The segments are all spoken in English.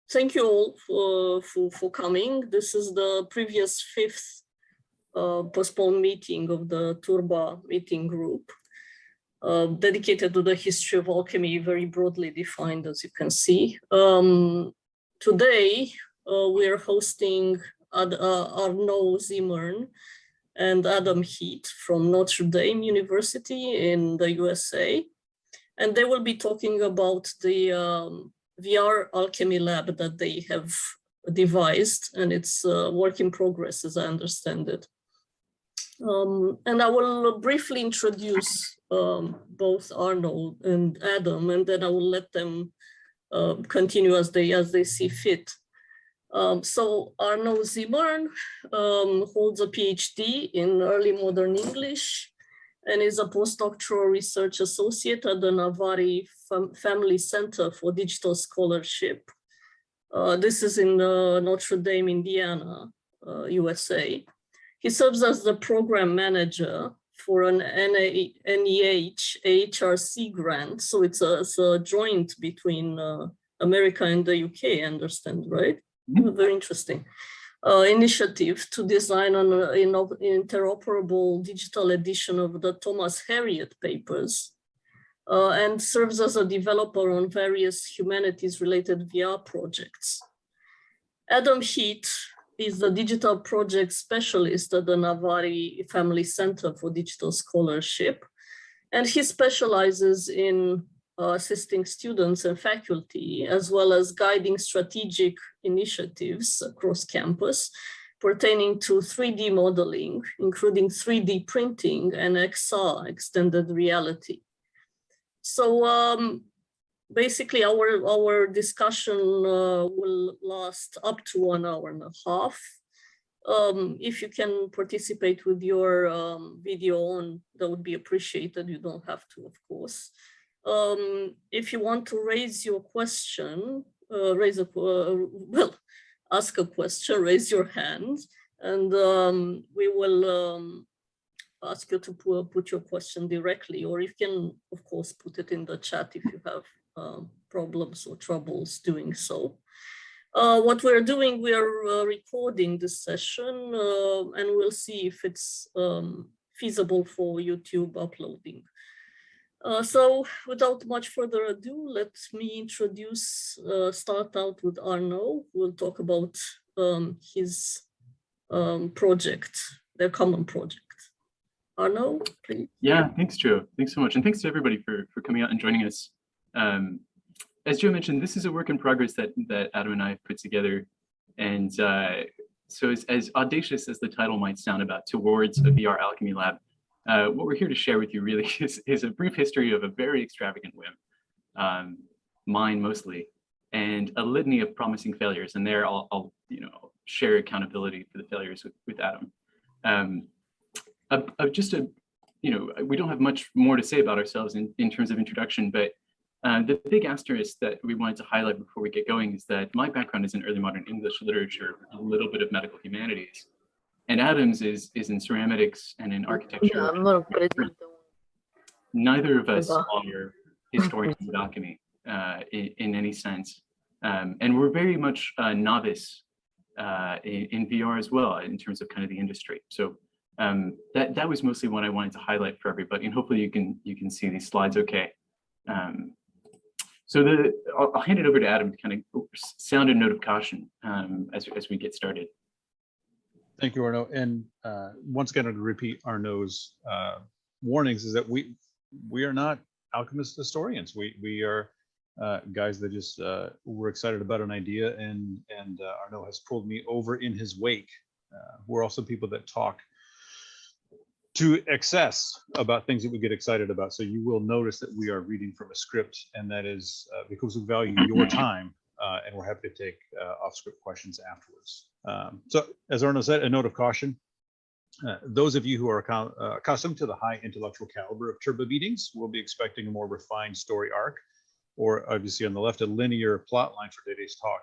Thank you all for coming. This is the previous fifth postponed meeting of the Turba meeting group, dedicated to the history of alchemy, very broadly defined, as you can see. Today, we are hosting Arnaud Zimmern and Adam Heet from Notre Dame University in the USA. And they will be talking about the VR Alchemy Lab that they have devised, and it's a work in progress, as I understand it. And I will briefly introduce both Arnaud and Adam, and then I will let them continue as they see fit. So Arnaud Zimmern holds a PhD in early modern English and is a postdoctoral research associate at the Navari Family Center for Digital Scholarship. This is in Notre Dame, Indiana, USA. He serves as the program manager for an NEH HRC grant. So it's a joint between America and the UK, I understand, right? Mm-hmm. Very interesting. Initiative to design an interoperable digital edition of the Thomas Harriot papers, and serves as a developer on various humanities-related VR projects. Adam Heet is the digital project specialist at the Navari Family Center for Digital Scholarship, and he specializes in assisting students and faculty, as well as guiding strategic initiatives across campus pertaining to 3D modeling, including 3D printing and XR, extended reality. So basically our discussion will last up to 1 hour and a half. If you can participate with your video on, that would be appreciated. You don't have to, of course. If you want to raise your question, ask a question, raise your hand, and we will ask you to put your question directly, or you can, of course, put it in the chat if you have problems or troubles doing so. What we're doing, we are recording this session, and we'll see if it's feasible for YouTube uploading. So without much further ado, let me start out with Arnaud, who will talk about his project, their common project. Arnaud, please. Yeah, thanks, Joe. Thanks so much. And thanks to everybody for coming out and joining us. As Joe mentioned, this is a work in progress that Adam and I have put together. And so as audacious as the title might sound about Towards a VR Alchemy Lab, what we're here to share with you really is a brief history of a very extravagant whim, mine mostly, and a litany of promising failures. And there I'll share accountability for the failures with Adam. We don't have much more to say about ourselves in terms of introduction, but the big asterisk that we wanted to highlight before we get going is that my background is in early modern English literature, a little bit of medical humanities. And Adam's is in ceramics and in architecture. Neither of us are historians of alchemy in any sense. And we're very much novice in VR as well, in terms of kind of the industry. So that was mostly what I wanted to highlight for everybody. And hopefully you can see these slides okay. So I'll hand it over to Adam to kind of sound a note of caution as we get started. Thank you, Arnaud. And once again, to repeat Arnaud's warnings, is that we are not alchemist historians. We are guys that just were excited about an idea, and Arnaud has pulled me over in his wake. We're also people that talk to excess about things that we get excited about. So you will notice that we are reading from a script, and that is because we value your time, and we're happy to take off-script questions afterwards. So as Arnaud said, a note of caution. Those of you who are accustomed to the high intellectual caliber of Turba meetings will be expecting a more refined story arc, or obviously on the left, a linear plot line for today's talk.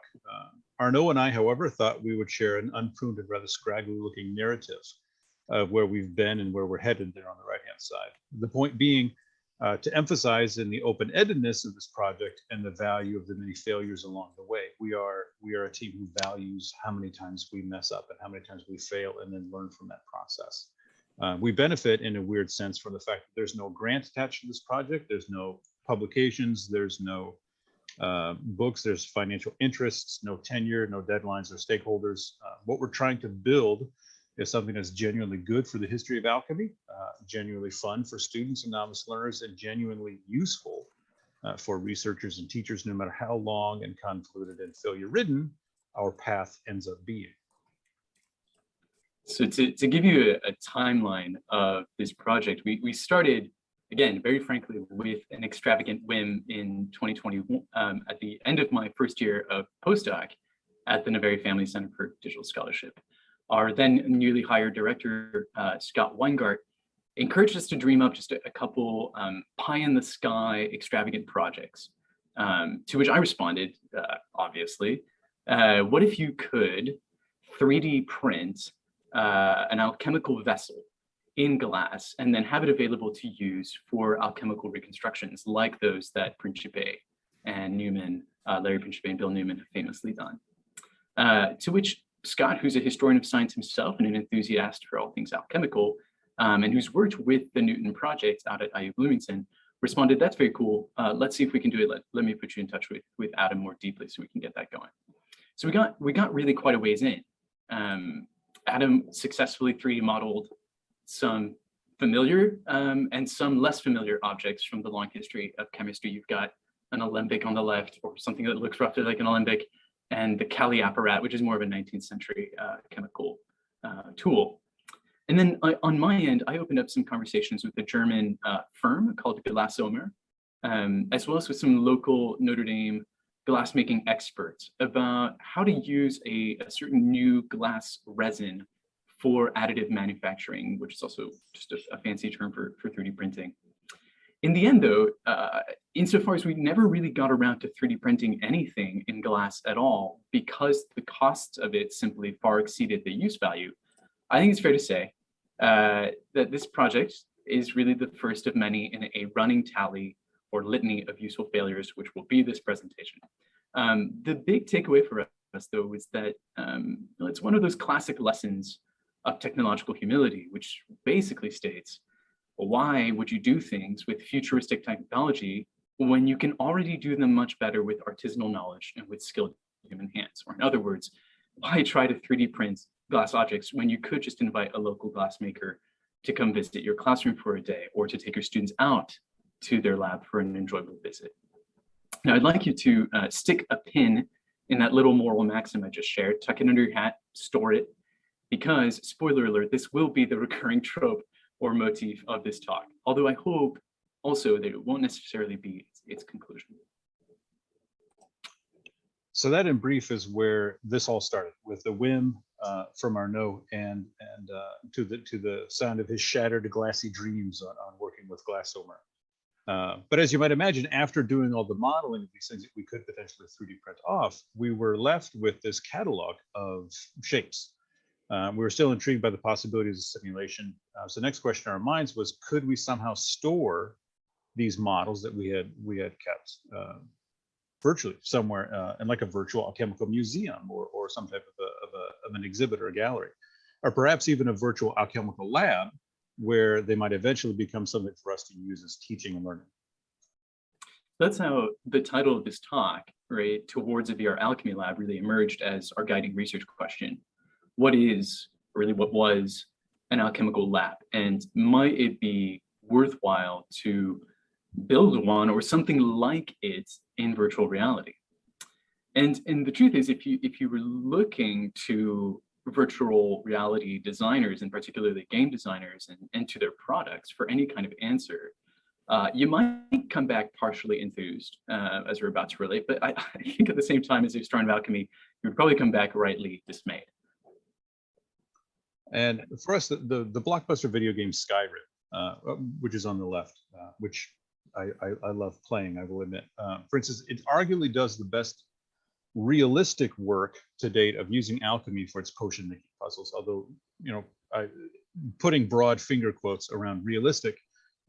Arnaud and I, however, thought we would share an unpruned and rather scraggly looking narrative of where we've been and where we're headed there on the right-hand side. The point being to emphasize in the open-endedness of this project and the value of the many failures along the way. We are a team who values how many times we mess up and how many times we fail and then learn from that process. We benefit in a weird sense from the fact that there's no grant attached to this project. There's no publications, there's no books, there's financial interests, no tenure, no deadlines or stakeholders. What we're trying to build is something that's genuinely good for the history of alchemy, genuinely fun for students and novice learners, and genuinely useful for researchers and teachers, no matter how long and convoluted and failure-ridden our path ends up being. So to give you a timeline of this project, we started, again, very frankly, with an extravagant whim in 2021, at the end of my first year of postdoc at the Navarre Family Center for Digital Scholarship. Our then newly hired director, Scott Weingart, encouraged us to dream up just a couple pie-in-the-sky extravagant projects, to which I responded, obviously, what if you could 3D print an alchemical vessel in glass and then have it available to use for alchemical reconstructions like those that Principe and Newman, Larry Principe and Bill Newman have famously done. To which Scott, who's a historian of science himself and an enthusiast for all things alchemical, and who's worked with the Newton project out at IU Bloomington, responded, "That's very cool. Let's see if we can do it. Let me put you in touch with Adam more deeply so we can get that going." So we got really quite a ways in. Adam successfully 3D modeled some familiar and some less familiar objects from the long history of chemistry. You've got an alembic on the left, or something that looks roughly like an alembic, and the Kali apparat, which is more of a 19th century chemical tool. And then on my end, I opened up some conversations with a German firm called Glassomer, as well as with some local Notre Dame glassmaking experts about how to use a certain new glass resin for additive manufacturing, which is also just a fancy term for 3D printing. In the end, though, insofar as we never really got around to 3D printing anything in glass at all, because the costs of it simply far exceeded the use value, I think it's fair to say that this project is really the first of many in a running tally or litany of useful failures, which will be this presentation. The big takeaway for us, though, is that it's one of those classic lessons of technological humility, which basically states, why would you do things with futuristic technology when you can already do them much better with artisanal knowledge and with skilled human hands? Or in other words, why try to 3D print glass objects when you could just invite a local glassmaker to come visit your classroom for a day, or to take your students out to their lab for an enjoyable visit? Now, I'd like you to stick a pin in that little moral maxim I just shared, tuck it under your hat, store it, because, spoiler alert, this will be the recurring trope or motif of this talk, although I hope also that it won't necessarily be its conclusion. So that in brief is where this all started, with the whim from Arnaud and to the sound of his shattered glassy dreams on working with Glassomer. But as you might imagine, after doing all the modeling of these things that we could potentially 3D print off, we were left with this catalog of shapes. We were still intrigued by the possibilities of simulation. So the next question in our minds was, could we somehow store these models that we had kept virtually somewhere in like a virtual alchemical museum, or some type of an exhibit or a gallery, or perhaps even a virtual alchemical lab, where they might eventually become something for us to use as teaching and learning. That's how the title of this talk, right, Towards a VR Alchemy Lab, really emerged as our guiding research question. What is, really what was, an alchemical lab? And might it be worthwhile to build one or something like it in virtual reality? And the truth is, if you were looking to virtual reality designers, and particularly game designers, and to their products for any kind of answer, you might come back partially enthused, as we're about to relate, but I think at the same time, as a historian of alchemy, you would probably come back rightly dismayed. And for us, the blockbuster video game Skyrim, which is on the left, which I love playing, I will admit. For instance, it arguably does the best realistic work to date of using alchemy for its potion making puzzles. Although, putting broad finger quotes around realistic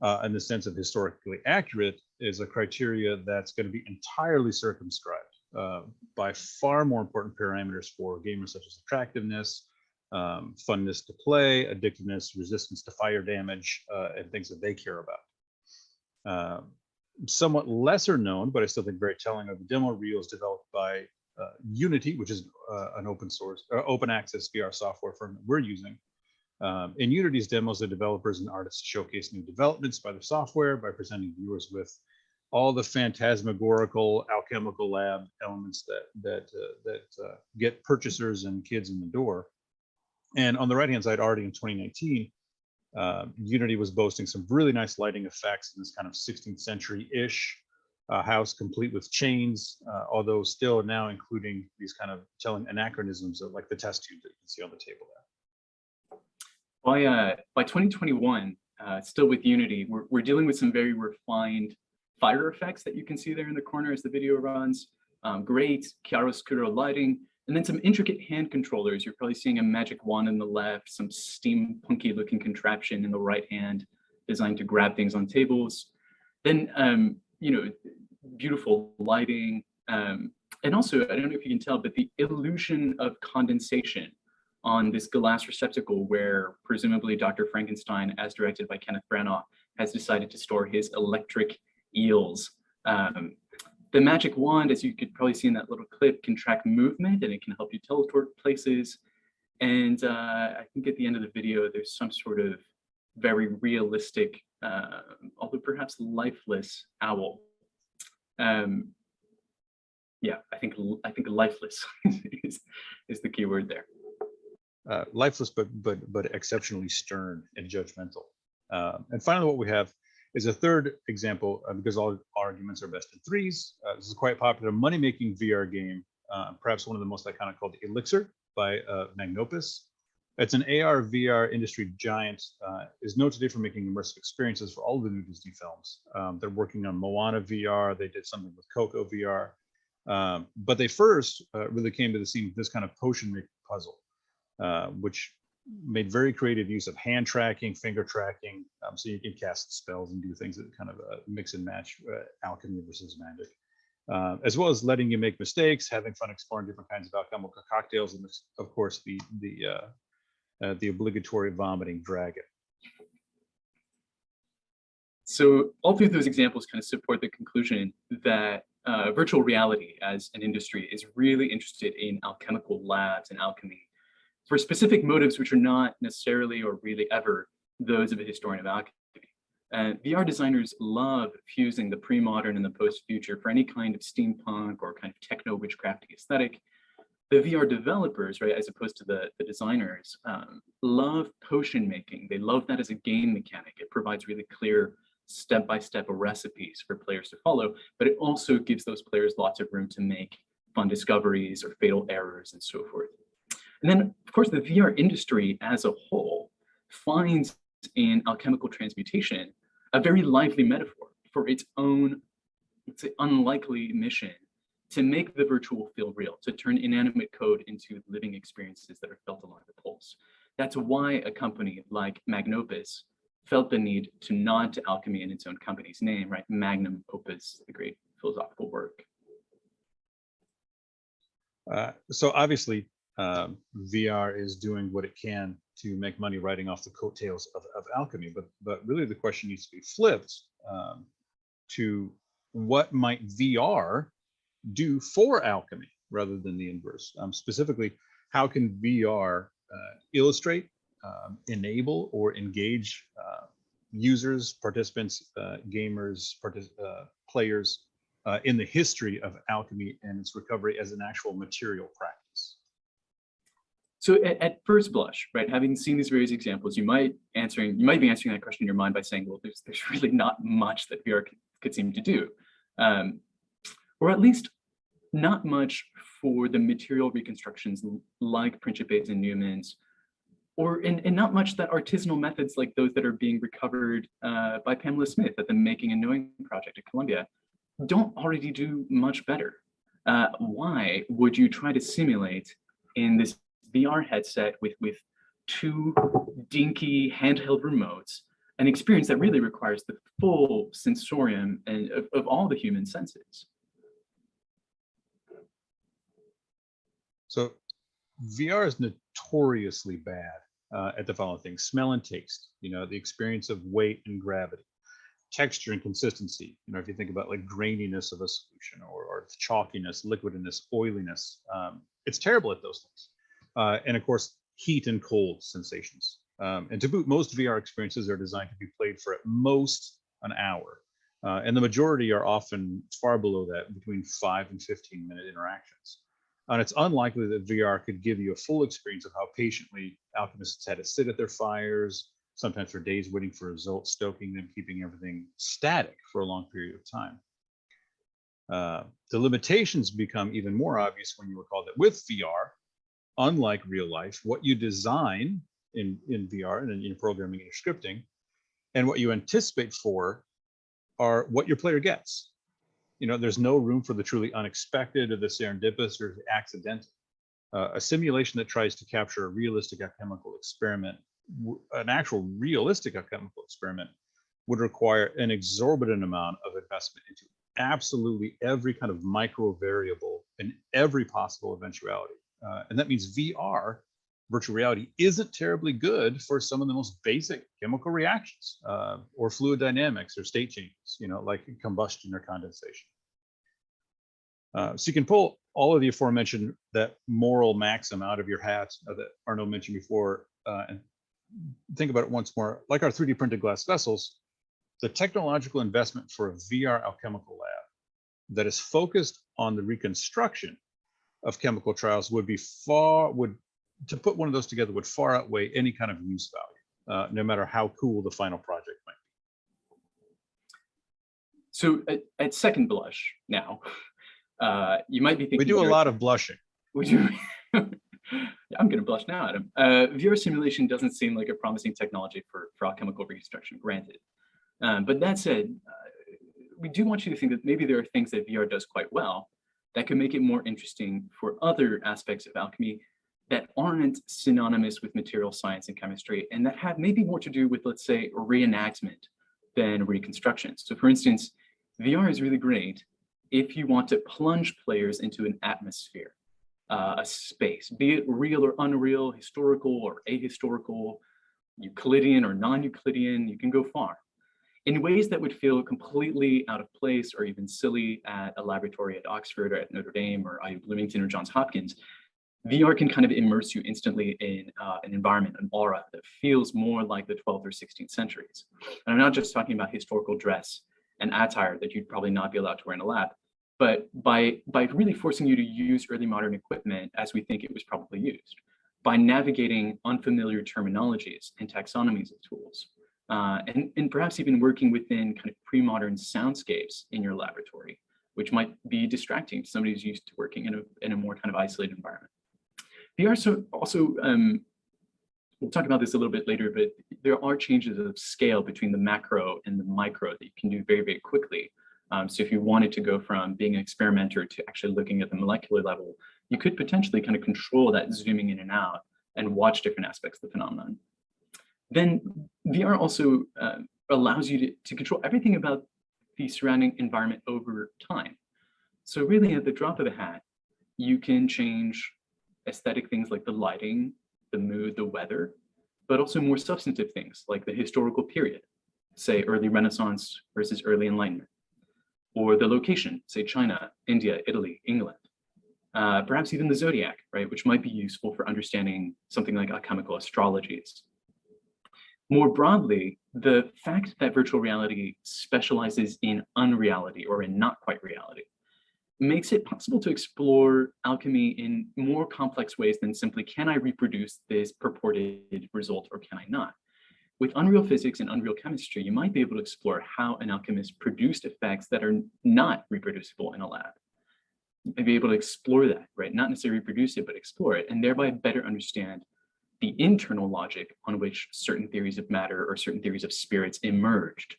in the sense of historically accurate is a criteria that's going to be entirely circumscribed by far more important parameters for gamers, such as attractiveness, funness to play, addictiveness, resistance to fire damage, and things that they care about. Somewhat lesser known, but I still think very telling, are the demo reels developed by Unity, which is an open source, open access VR software firm that we're using. In Unity's demos, the developers and artists showcase new developments by the software by presenting viewers with all the phantasmagorical Alchemical Lab elements that get purchasers and kids in the door. And on the right-hand side, already in 2019, Unity was boasting some really nice lighting effects in this kind of 16th century-ish house, complete with chains, although still now including these kind of telling anachronisms of like the test tube that you can see on the table there. By 2021, still with Unity, we're dealing with some very refined fire effects that you can see there in the corner as the video runs. Great chiaroscuro lighting, and then some intricate hand controllers. You're probably seeing a magic wand on the left, some steampunky looking contraption in the right hand designed to grab things on tables. Then, you know, beautiful lighting. And also, I don't know if you can tell, but the illusion of condensation on this glass receptacle where presumably Dr. Frankenstein, as directed by Kenneth Branagh, has decided to store his electric eels. The magic wand, as you could probably see in that little clip, can track movement and it can help you teleport places. And I think at the end of the video, there's some sort of very realistic, although perhaps lifeless owl. Yeah, I think lifeless is the key word there. Lifeless, but exceptionally stern and judgmental. And finally, what we have is a third example, because all arguments are best in threes. This is quite popular money-making VR game, perhaps one of the most iconic, called Elixir by Magnopus. It's an AR VR industry giant, is known today for making immersive experiences for all of the new Disney films. They're working on Moana VR. They did something with Coco VR. But they first really came to the scene with this kind of potion making puzzle, which made very creative use of hand tracking, finger tracking, so you can cast spells and do things that kind of mix and match alchemy versus magic, as well as letting you make mistakes, having fun exploring different kinds of alchemical cocktails, and of course the obligatory vomiting dragon. So all three of those examples kind of support the conclusion that virtual reality as an industry is really interested in alchemical labs and alchemy for specific motives which are not necessarily or really ever those of a historian of alchemy. VR designers love fusing the pre-modern and the post-future for any kind of steampunk or kind of techno-witchcrafty aesthetic. The VR developers, right, as opposed to the designers, love potion making. They love that as a game mechanic. It provides really clear step-by-step recipes for players to follow, but it also gives those players lots of room to make fun discoveries or fatal errors and so forth. And then, of course, the VR industry as a whole finds in alchemical transmutation a very lively metaphor for its own, let's say, unlikely mission to make the virtual feel real, to turn inanimate code into living experiences that are felt along the pulse. That's why a company like Magnopus felt the need to nod to alchemy in its own company's name, right? Magnum opus, the great philosophical work. So obviously, VR is doing what it can to make money riding off the coattails of alchemy, but really the question needs to be flipped to what might VR do for alchemy rather than the inverse. Specifically, how can VR illustrate, enable, or engage users, participants, gamers, players in the history of alchemy and its recovery as an actual material practice? So at first blush, right, having seen these various examples, you might be answering that question in your mind by saying, well, there's really not much that VR could seem to do, or at least not much for the material reconstructions like Principes and Newman's, and not much that artisanal methods like those that are being recovered by Pamela Smith at the Making and Knowing project at Columbia don't already do much better. Why would you try to simulate in this VR headset with two dinky handheld remotes an experience that really requires the full sensorium and of all the human senses. So VR is notoriously bad at the following things: smell and taste, the experience of weight and gravity, texture and consistency. If you think about like graininess of a solution, or chalkiness, liquidiness, oiliness, it's terrible at those things. And of course, heat and cold sensations. And to boot, most VR experiences are designed to be played for at most an hour. And the majority are often far below that, between 5 and 15-minute interactions. And it's unlikely that VR could give you a full experience of how patiently alchemists had to sit at their fires, sometimes for days waiting for results, stoking them, keeping everything static for a long period of time. The limitations become even more obvious when you recall that with VR, unlike real life, what you design in VR and in your programming and your scripting, and what you anticipate for are what your player gets. There's no room for the truly unexpected or the serendipitous or the accidental. A simulation that tries to capture a realistic alchemical experiment, an actual realistic alchemical experiment, would require an exorbitant amount of investment into absolutely every kind of micro variable and every possible eventuality. And that means VR, virtual reality, isn't terribly good for some of the most basic chemical reactions, or fluid dynamics or state changes, like combustion or condensation. So you can pull all of the aforementioned, that moral maxim out of your hat that Arnaud mentioned before, and think about it once more. Like our 3D printed glass vessels, the technological investment for a VR alchemical lab that is focused on the reconstruction of chemical trials to put one of those together would far outweigh any kind of use value, no matter how cool the final project might be. So at second blush now, you might be thinking— we do a lot of blushing. We do. I'm going to blush now, Adam. VR simulation doesn't seem like a promising technology for alchemical reconstruction, granted. But that said, we do want you to think that maybe there are things that VR does quite well that could make it more interesting for other aspects of alchemy that aren't synonymous with material science and chemistry, and that have maybe more to do with, let's say, reenactment than reconstruction. So for instance, VR is really great if you want to plunge players into an atmosphere, a space, be it real or unreal, historical or ahistorical, Euclidean or non-Euclidean, you can go far, in ways that would feel completely out of place or even silly at a laboratory at Oxford or at Notre Dame or IU Bloomington or Johns Hopkins. VR can kind of immerse you instantly in an environment, an aura that feels more like the 12th or 16th centuries. And I'm not just talking about historical dress and attire that you'd probably not be allowed to wear in a lab, but by really forcing you to use early modern equipment as we think it was probably used, by navigating unfamiliar terminologies and taxonomies of tools, and perhaps even working within kind of pre-modern soundscapes in your laboratory, which might be distracting to somebody who's used to working in a more kind of isolated environment. VR also, we'll talk about this a little bit later, but there are changes of scale between the macro and the micro that you can do very, very quickly. So if you wanted to go from being an experimenter to actually looking at the molecular level, you could potentially kind of control that zooming in and out and watch different aspects of the phenomenon. Then VR also allows you to control everything about the surrounding environment over time. So really at the drop of a hat, you can change aesthetic things like the lighting, the mood, the weather, but also more substantive things like the historical period, say early Renaissance versus early Enlightenment, or the location, say China, India, Italy, England, perhaps even the zodiac, right, which might be useful for understanding something like alchemical astrologies. More broadly, the fact that virtual reality specializes in unreality or in not quite reality makes it possible to explore alchemy in more complex ways than simply, can I reproduce this purported result or can I not? With unreal physics and unreal chemistry, you might be able to explore how an alchemist produced effects that are not reproducible in a lab. You may be able to explore that, right? Not necessarily reproduce it, but explore it, and thereby better understand the internal logic on which certain theories of matter or certain theories of spirits emerged.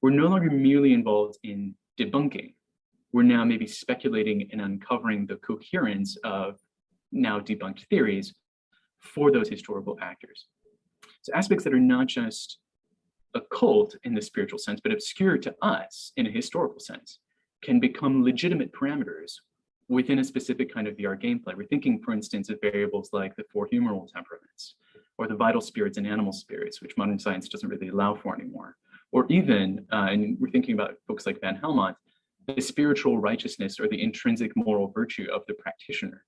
We're no longer merely involved in debunking. We're now maybe speculating and uncovering the coherence of now debunked theories for those historical actors. So aspects that are not just occult in the spiritual sense, but obscure to us in a historical sense, can become legitimate parameters within a specific kind of VR gameplay. We're thinking, for instance, of variables like the four humoral temperaments, or the vital spirits and animal spirits, which modern science doesn't really allow for anymore. Or even, and we're thinking about folks like Van Helmont, the spiritual righteousness or the intrinsic moral virtue of the practitioner,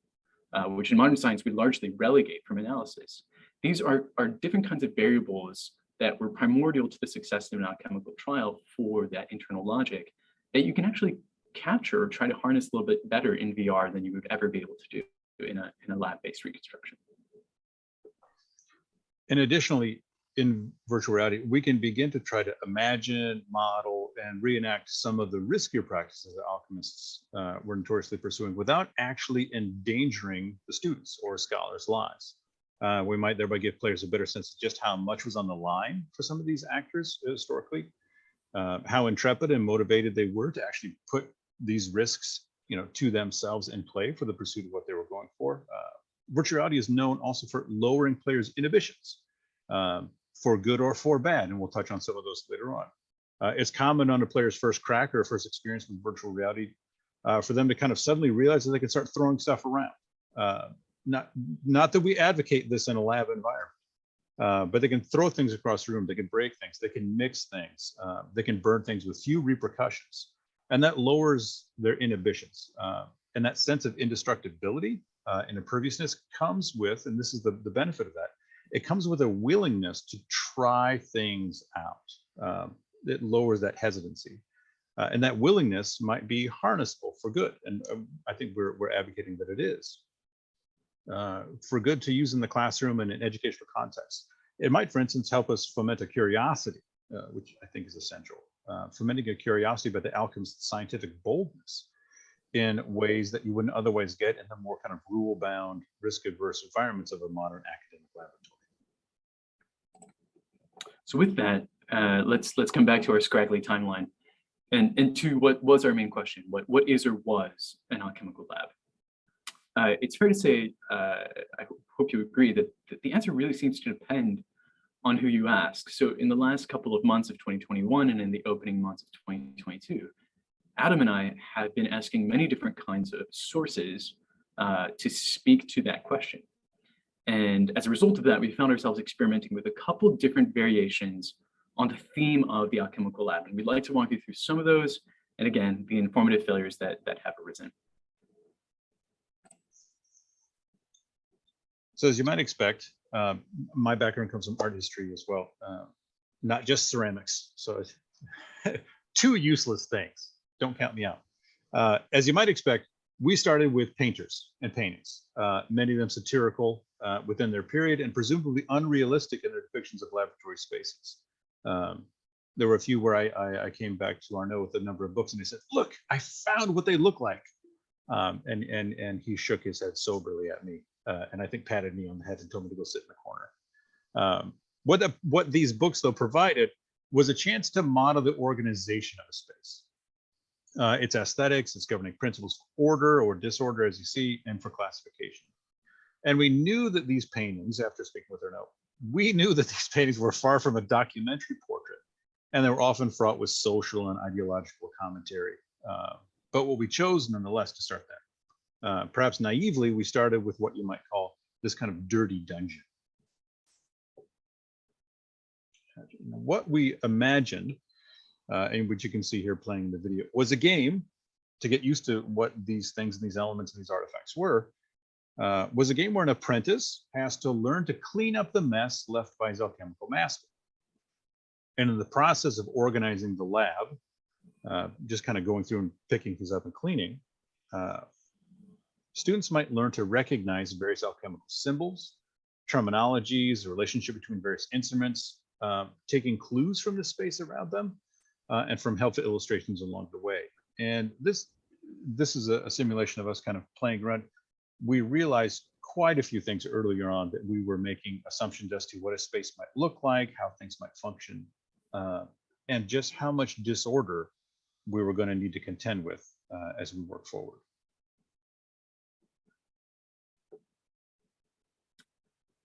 which in modern science we largely relegate from analysis. These are different kinds of variables that were primordial to the success of an alchemical trial for that internal logic that you can actually capture or try to harness a little bit better in VR than you would ever be able to do in a lab-based reconstruction. And additionally, in virtual reality, we can begin to try to imagine, model, and reenact some of the riskier practices that alchemists were notoriously pursuing without actually endangering the students' or scholars' lives. We might thereby give players a better sense of just how much was on the line for some of these actors historically, how intrepid and motivated they were to actually put these risks, to themselves in play for the pursuit of what they were going for. Virtual reality is known also for lowering players' inhibitions, for good or for bad, and we'll touch on some of those later on. It's common on a player's first crack or first experience with virtual reality for them to kind of suddenly realize that they can start throwing stuff around. Not that we advocate this in a lab environment, but they can throw things across the room, they can break things, they can mix things, they can burn things with few repercussions, and that lowers their inhibitions. And that sense of indestructibility and imperviousness comes with, and this is the benefit of that, it comes with a willingness to try things out. It lowers that hesitancy. And that willingness might be harnessable for good. And I think we're advocating that it is. For good to use in the classroom and in educational context. It might, for instance, help us foment a curiosity, which I think is essential. Fomenting a curiosity about the alchemist's scientific boldness in ways that you wouldn't otherwise get in the more kind of rule-bound, risk-averse environments of a modern academic laboratory. So with that, let's come back to our scraggly timeline and to what was our main question. What is or was an alchemical lab? It's fair to say, I hope you agree, that the answer really seems to depend on who you ask. So in the last couple of months of 2021 and in the opening months of 2022, Adam and I have been asking many different kinds of sources to speak to that question. And as a result of that, we found ourselves experimenting with a couple of different variations on the theme of the Alchemical Lab. And we'd like to walk you through some of those, and again, the informative failures that have arisen. So as you might expect, my background comes from art history as well, not just ceramics. So two useless things. Don't count me out. As you might expect, we started with painters and paintings, many of them satirical within their period and presumably unrealistic in their depictions of laboratory spaces. There were a few where I came back to Arnaud with a number of books and he said, "Look, I found what they look like." And he shook his head soberly at me. And I think patted me on the head and told me to go sit in the corner. What these books though provided was a chance to model the organization of a space, its aesthetics, its governing principles for order or disorder, as you see, and for classification. And we knew that these paintings, after speaking with Arnaud, we knew that these paintings were far from a documentary portrait, and they were often fraught with social and ideological commentary. But what we chose nonetheless to start that. Perhaps naively, we started with what you might call this kind of dirty dungeon. What we imagined, and which you can see here playing in the video, was a game to get used to what these things and these elements and these artifacts were, was a game where an apprentice has to learn to clean up the mess left by his alchemical master. And in the process of organizing the lab, just kind of going through and picking things up and cleaning, students might learn to recognize various alchemical symbols, terminologies, the relationship between various instruments, taking clues from the space around them, and from helpful illustrations along the way. And this is a simulation of us kind of playing around. We realized quite a few things earlier on that we were making assumptions as to what a space might look like, how things might function, and just how much disorder we were going to need to contend with as we work forward.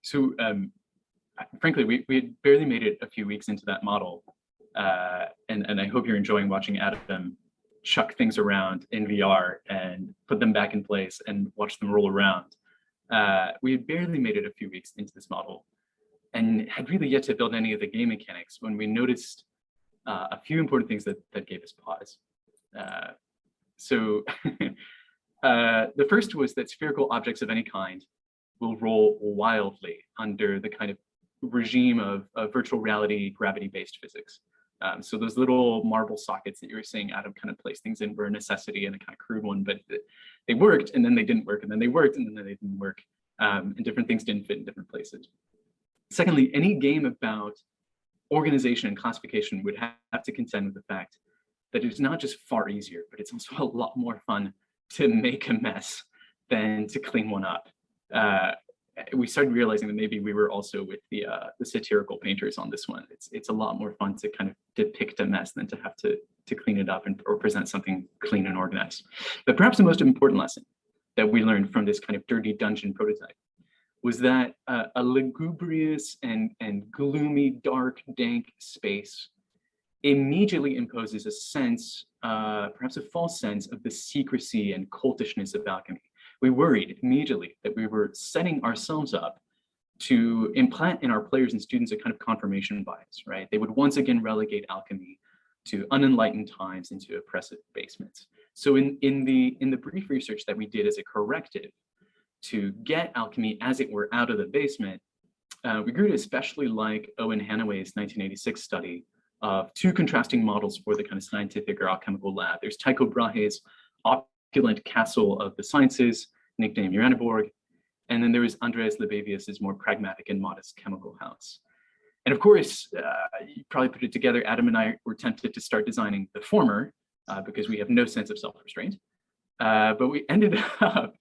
So frankly, we had barely made it a few weeks into that model. And I hope you're enjoying watching Adam chuck things around in VR and put them back in place and watch them roll around. We had barely made it a few weeks into this model and had really yet to build any of the game mechanics when we noticed a few important things that gave us pause. So the first was that spherical objects of any kind will roll wildly under the kind of regime of virtual reality, gravity-based physics. So those little marble sockets that you were seeing Adam kind of place things in were a necessity and a kind of crude one, but they worked and then they didn't work and then they worked and then they didn't work, and different things didn't fit in different places. Secondly, any game about organization and classification would have to contend with the fact that it's not just far easier, but it's also a lot more fun to make a mess than to clean one up. We started realizing that maybe we were also with the satirical painters on this one. It's a lot more fun to kind of depict a mess than to have to clean it up or present something clean and organized. But perhaps the most important lesson that we learned from this kind of dirty dungeon prototype was that a lugubrious and gloomy, dark, dank space immediately imposes a sense, perhaps a false sense, of the secrecy and cultishness of alchemy. We worried immediately that we were setting ourselves up to implant in our players and students a kind of confirmation bias, right? They would once again relegate alchemy to unenlightened times, into oppressive basements. So in the brief research that we did as a corrective to get alchemy, as it were, out of the basement, we grew to especially like Owen Hanaway's 1986 study of two contrasting models for the kind of scientific or alchemical lab. There's Tycho Brahe's opulent castle of the sciences, nicknamed Uraniborg, and then there was Andreas Libavius's more pragmatic and modest chemical house. And of course, you probably put it together, Adam and I were tempted to start designing the former because we have no sense of self-restraint, but we ended up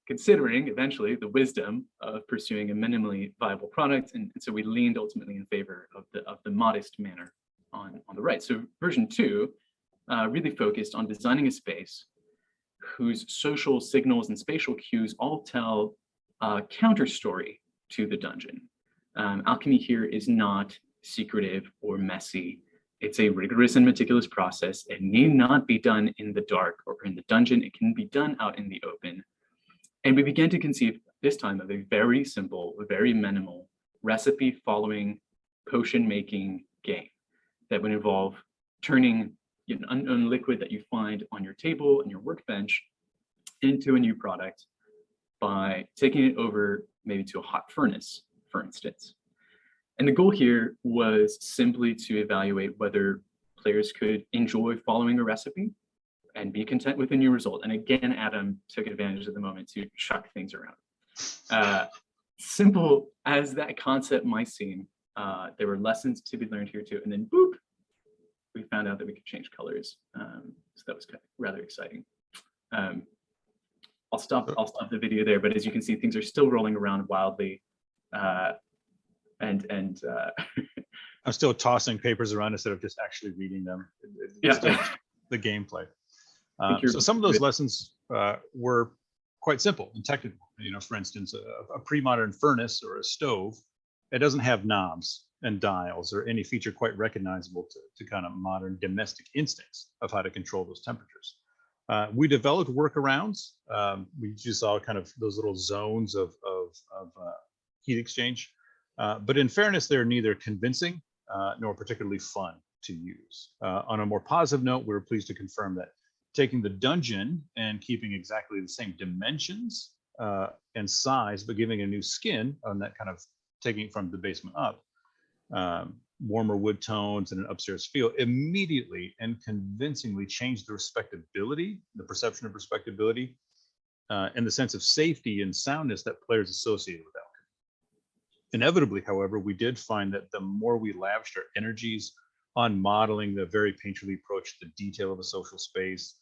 considering eventually the wisdom of pursuing a minimally viable product, and so we leaned ultimately in favor of the modest manner on the right. So version 2 really focused on designing a space whose social signals and spatial cues all tell a counter story to the dungeon. Alchemy here is not secretive or messy. It's a rigorous and meticulous process. It need not be done in the dark or in the dungeon. It can be done out in the open. And we began to conceive this time of a very simple, very minimal recipe following potion making game that would involve turning an unknown liquid that you find on your table and your workbench into a new product by taking it over maybe to a hot furnace, for instance. And the goal here was simply to evaluate whether players could enjoy following a recipe and be content with the new result. And again, Adam took advantage of the moment to chuck things around. Simple as that concept might seem, there were lessons to be learned here too. And then boop, we found out that we could change colors. So that was kind of rather exciting. I'll stop the video there, but as you can see, things are still rolling around wildly. I'm still tossing papers around instead of just actually reading them. Yeah. The gameplay. So some of those lessons were quite simple and technical. For instance, a pre-modern furnace or a stove, it doesn't have knobs and dials or any feature quite recognizable to kind of modern domestic instincts of how to control those temperatures. We developed workarounds. We just saw kind of those little zones of heat exchange. But in fairness, they're neither convincing nor particularly fun to use. On a more positive note, we were pleased to confirm that taking the dungeon and keeping exactly the same dimensions and size, but giving a new skin on that, kind of taking it from the basement up, warmer wood tones and an upstairs feel, immediately and convincingly changed the respectability, the perception of respectability, and the sense of safety and soundness that players associate with alchemy. Inevitably, however, we did find that the more we lavished our energies on modeling the very painterly approach to the detail of a social space,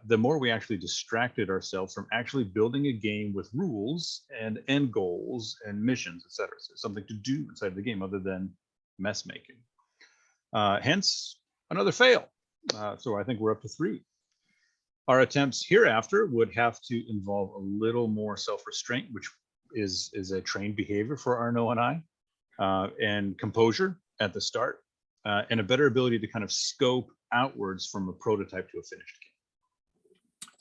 the more we actually distracted ourselves from actually building a game with rules and end goals and missions, etc. So something to do inside the game other than mess making. Hence, another fail. So I think we're up to 3. Our attempts hereafter would have to involve a little more self-restraint, which is a trained behavior for Arnaud and I. and composure at the start, and a better ability to kind of scope outwards from a prototype to a finished game.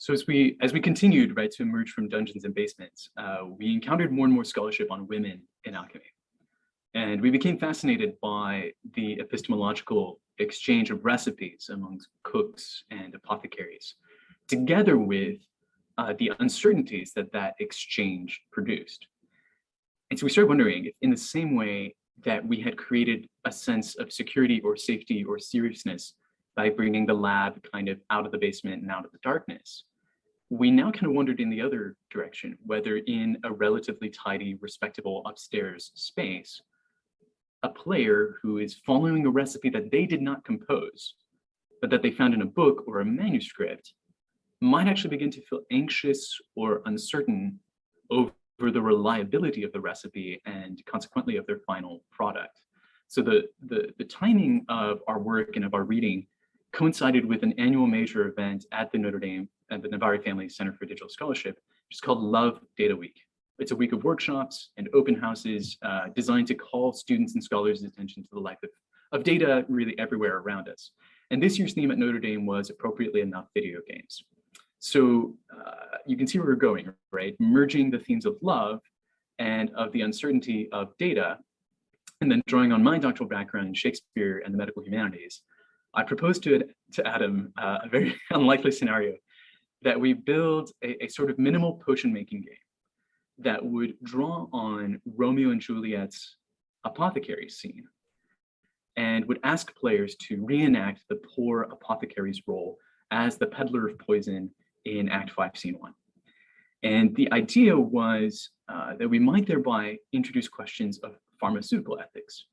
So as we continued, right, to emerge from dungeons and basements, we encountered more and more scholarship on women in alchemy. And we became fascinated by the epistemological exchange of recipes amongst cooks and apothecaries, together with the uncertainties that that exchange produced. And so we started wondering if, in the same way that we had created a sense of security or safety or seriousness by bringing the lab kind of out of the basement and out of the darkness, we now kind of wondered in the other direction, whether in a relatively tidy, respectable upstairs space, a player who is following a recipe that they did not compose, but that they found in a book or a manuscript, might actually begin to feel anxious or uncertain over the reliability of the recipe and consequently of their final product. So the timing of our work and of our reading coincided with an annual major event at the Notre Dame and the Navari Family Center for Digital Scholarship, which is called Love Data Week. It's a week of workshops and open houses designed to call students and scholars' attention to the life of data really everywhere around us. And this year's theme at Notre Dame was, appropriately enough, video games. So you can see where we're going, right? Merging the themes of love and of the uncertainty of data, and then drawing on my doctoral background in Shakespeare and the medical humanities, I proposed to Adam a very unlikely scenario that we build a sort of minimal potion making game that would draw on Romeo and Juliet's apothecary scene and would ask players to reenact the poor apothecary's role as the peddler of poison in Act 5, Scene 1. And the idea was that we might thereby introduce questions of pharmaceutical ethics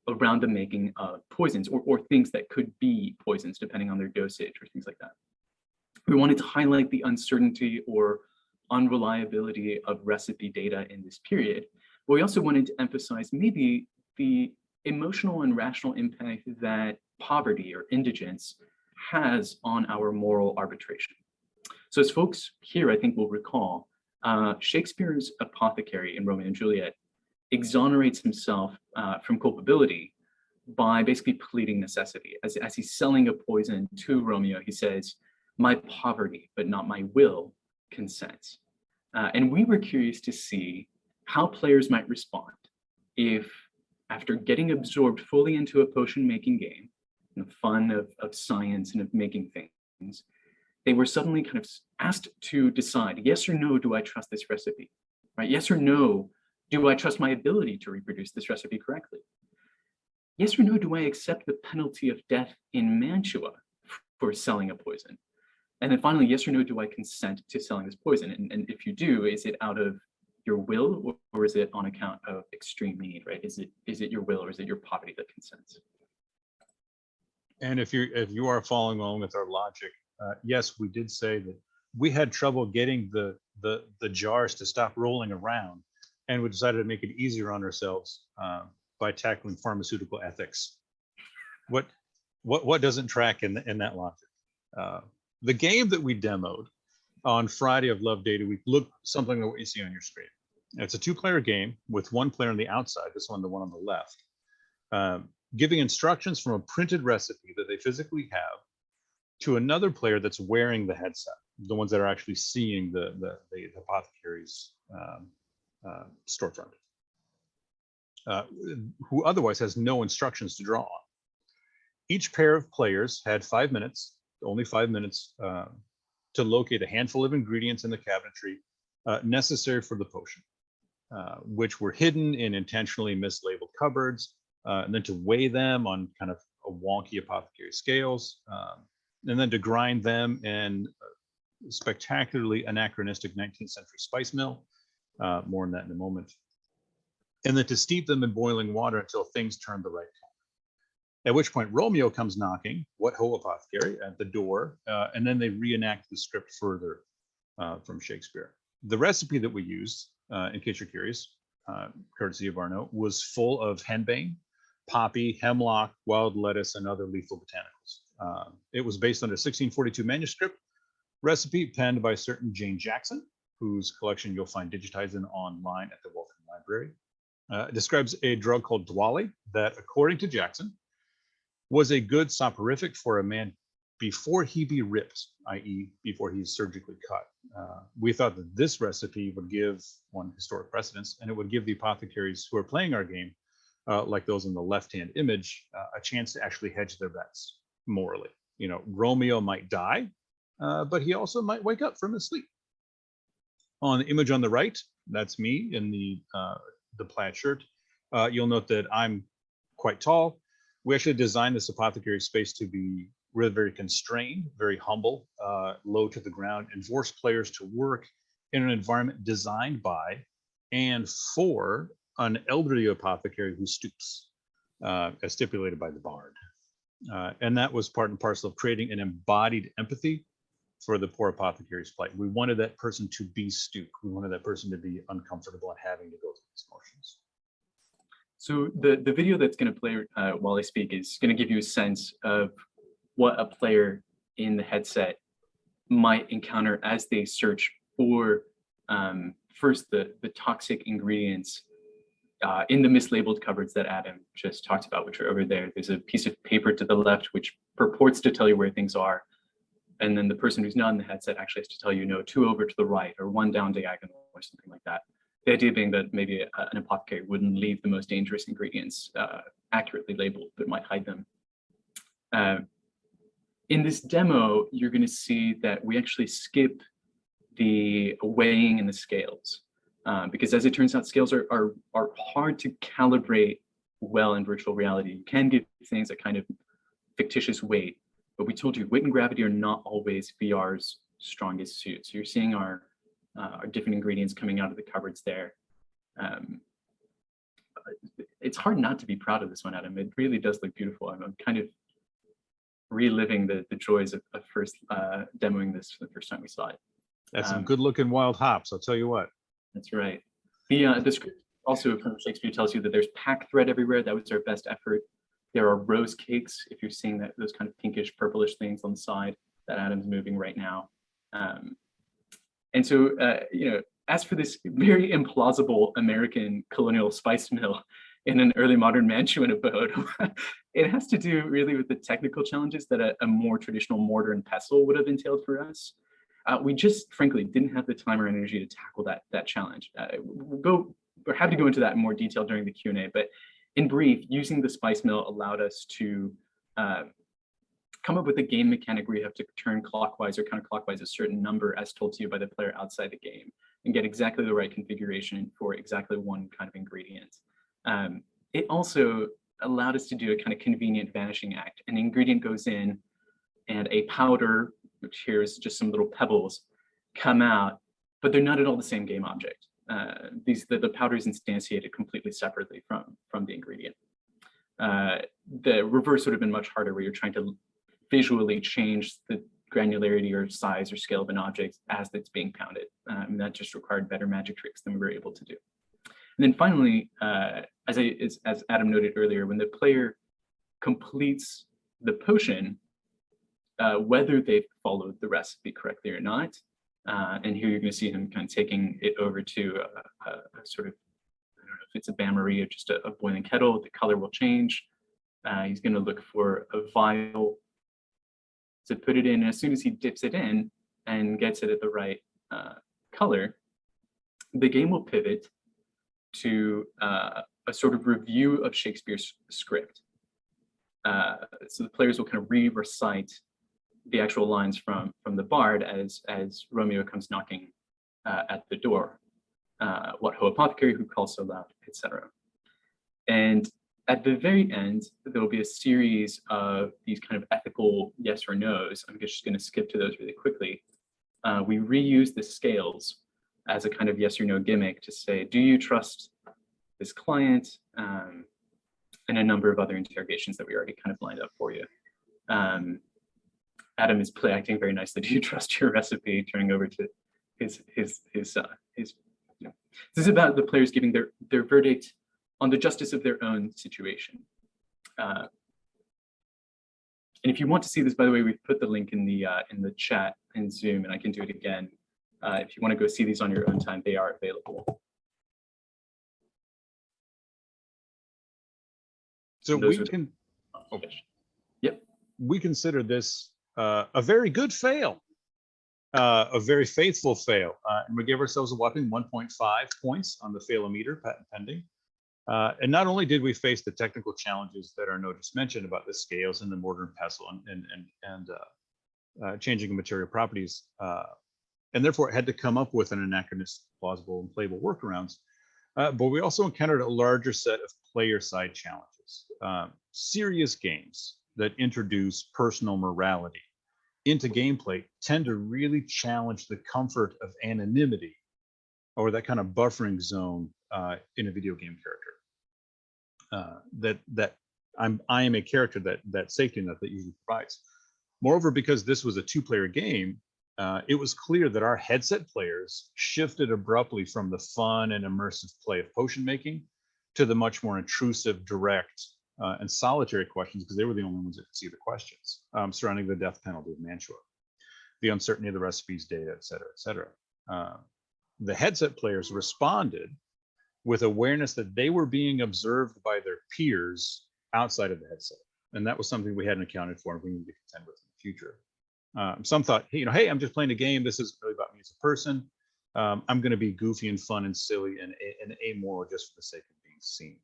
around the making of poisons or things that could be poisons depending on their dosage or things like that. We wanted to highlight the uncertainty or unreliability of recipe data in this period, but we also wanted to emphasize maybe the emotional and rational impact that poverty or indigence has on our moral arbitration. So as folks here, I think, will recall, Shakespeare's apothecary in Romeo and Juliet exonerates himself from culpability by basically pleading necessity. As he's selling a poison to Romeo, he says, "My poverty, but not my will, consents." And we were curious to see how players might respond if, after getting absorbed fully into a potion making game, and the fun of science and of making things, they were suddenly kind of asked to decide, yes or no, do I trust this recipe? Right? Yes or no, do I trust my ability to reproduce this recipe correctly? Yes or no, do I accept the penalty of death in Mantua for selling a poison? And then finally, yes or no, do I consent to selling this poison? And if you do, is it out of your will or is it on account of extreme need, right? Is it your will or is it your poverty that consents? And if you are following along with our logic, yes, we did say that we had trouble getting the jars to stop rolling around, and we decided to make it easier on ourselves by tackling pharmaceutical ethics. What doesn't track in that logic? The game that we demoed on Friday of Love Data Week looked something like what you see on your screen. It's a 2-player game with 1 player on the outside, this one, the one on the left, giving instructions from a printed recipe that they physically have to another player that's wearing the headset, the ones that are actually seeing the apothecary's storefront, who otherwise has no instructions to draw on. Each pair of players had 5 minutes, only 5 minutes, to locate a handful of ingredients in the cabinetry necessary for the potion, which were hidden in intentionally mislabeled cupboards, and then to weigh them on kind of a wonky apothecary scales, and then to grind them in a spectacularly anachronistic 19th century spice mill. More on that in a moment. And then to steep them in boiling water until things turn the right color. At which point Romeo comes knocking, what ho apothecary, at the door, and then they reenact the script further from Shakespeare. The recipe that we used, in case you're curious, courtesy of Arnaud, was full of henbane, poppy, hemlock, wild lettuce, and other lethal botanicals. It was based on a 1642 manuscript recipe penned by a certain Jane Jackson, whose collection you'll find digitized and online at the Waltham Library. describes a drug called Dwali that, according to Jackson, was a good soporific for a man before he be ripped, i.e. before he's surgically cut. We thought that this recipe would give one historic precedence, and it would give the apothecaries who are playing our game, like those in the left-hand image, a chance to actually hedge their bets morally. You know, Romeo might die, but he also might wake up from his sleep. On the image on the right, that's me in the plaid shirt. You'll note that I'm quite tall. We actually designed this apothecary space to be really very constrained, very humble, low to the ground, and force players to work in an environment designed by and for an elderly apothecary who stoops, as stipulated by the bard. And that was part and parcel of creating an embodied empathy for the poor apothecary's plight. We wanted that person to be stooped. We wanted that person to be uncomfortable and having to go through these motions. So the video that's going to play while I speak is going to give you a sense of what a player in the headset might encounter as they search for first the toxic ingredients in the mislabeled cupboards that Adam just talked about, which are over there. There's a piece of paper to the left which purports to tell you where things are. And then the person who's not in the headset actually has to tell you, no, 2 over to the right or 1 down diagonal or something like that. The idea being that maybe an apothecary wouldn't leave the most dangerous ingredients accurately labeled, but might hide them. In this demo, you're going to see that we actually skip the weighing and the scales, because as it turns out, scales are hard to calibrate well in virtual reality. You can give things a kind of fictitious weight, but we told you weight and gravity are not always VR's strongest suit. So you're seeing our different ingredients coming out of the cupboards there. It's hard not to be proud of this one, Adam. It really does look beautiful. I'm kind of reliving the joys of first demoing this the first time we saw it. That's some good looking wild hops, I'll tell you what. That's right. The script also from Shakespeare tells you that there's pack thread everywhere. That was our best effort. There are rose cakes, if you're seeing that, those kind of pinkish purplish things on the side that Adam's moving right now. And so, you know, as for this very implausible American colonial spice mill in an early modern Mantuan abode, it has to do really with the technical challenges that a more traditional mortar and pestle would have entailed for us. We just, frankly, didn't have the time or energy to tackle that challenge. We're happy to go into that in more detail during the Q&A, but in brief, using the spice mill allowed us to come up with a game mechanic where you have to turn clockwise or counterclockwise a certain number as told to you by the player outside the game and get exactly the right configuration for exactly one kind of ingredient. It also allowed us to do a kind of convenient vanishing act. An ingredient goes in and a powder, which here is just some little pebbles, come out, but they're not at all the same game object. The powder is instantiated completely separately from the ingredient. The reverse would have been much harder, where you're trying to visually change the granularity or size or scale of an object as it's being pounded. And that just required better magic tricks than we were able to do. And then finally, as Adam noted earlier, when the player completes the potion, whether they've followed the recipe correctly or not, and here you're going to see him kind of taking it over to a sort of, I don't know if it's a bain-marie or just a boiling kettle, the color will change. He's going to look for a vial to put it in. And as soon as he dips it in and gets it at the right color, the game will pivot to a sort of review of Shakespeare's script. So the players will kind of re-recite the actual lines from the bard as Romeo comes knocking at the door. What ho apothecary, who calls so loud, etc. And at the very end, there will be a series of these kind of ethical yes or no's. I'm just going to skip to those really quickly. We reuse the scales as a kind of yes or no gimmick to say, do you trust this client? And a number of other interrogations that we already kind of lined up for you. Adam is play acting very nicely. Do you trust your recipe? Turning over to his you know. This is about the players giving their verdict on the justice of their own situation. And if you want to see this, by the way, we've put the link in the chat in Zoom, and I can do it again. If you want to go see these on your own time, they are available. So Those we were can, the, yep. We consider this a very good fail, a very faithful fail. And we gave ourselves a whopping 1.5 points on the failometer, patent pending. And not only did we face the technical challenges that Arnaud just mentioned about the scales and the mortar and pestle and changing of material properties, and therefore had to come up with an anachronistic, plausible, and playable workarounds. But we also encountered a larger set of player-side challenges, serious games that introduce personal morality into gameplay tend to really challenge the comfort of anonymity or that kind of buffering zone in a video game character. I am a character that safety net that usually provides. Moreover, because this was a two-player game, it was clear that our headset players shifted abruptly from the fun and immersive play of potion making to the much more intrusive, direct, and solitary questions, because they were the only ones that could see the questions surrounding the death penalty of Mantua, the uncertainty of the recipes, data, et cetera, et cetera. The headset players responded with awareness that they were being observed by their peers outside of the headset. And that was something we hadn't accounted for and we need to contend with in the future. Some thought, hey, I'm just playing a game. This isn't really about me as a person. I'm going to be goofy and fun and silly and amoral just for the sake of being seen.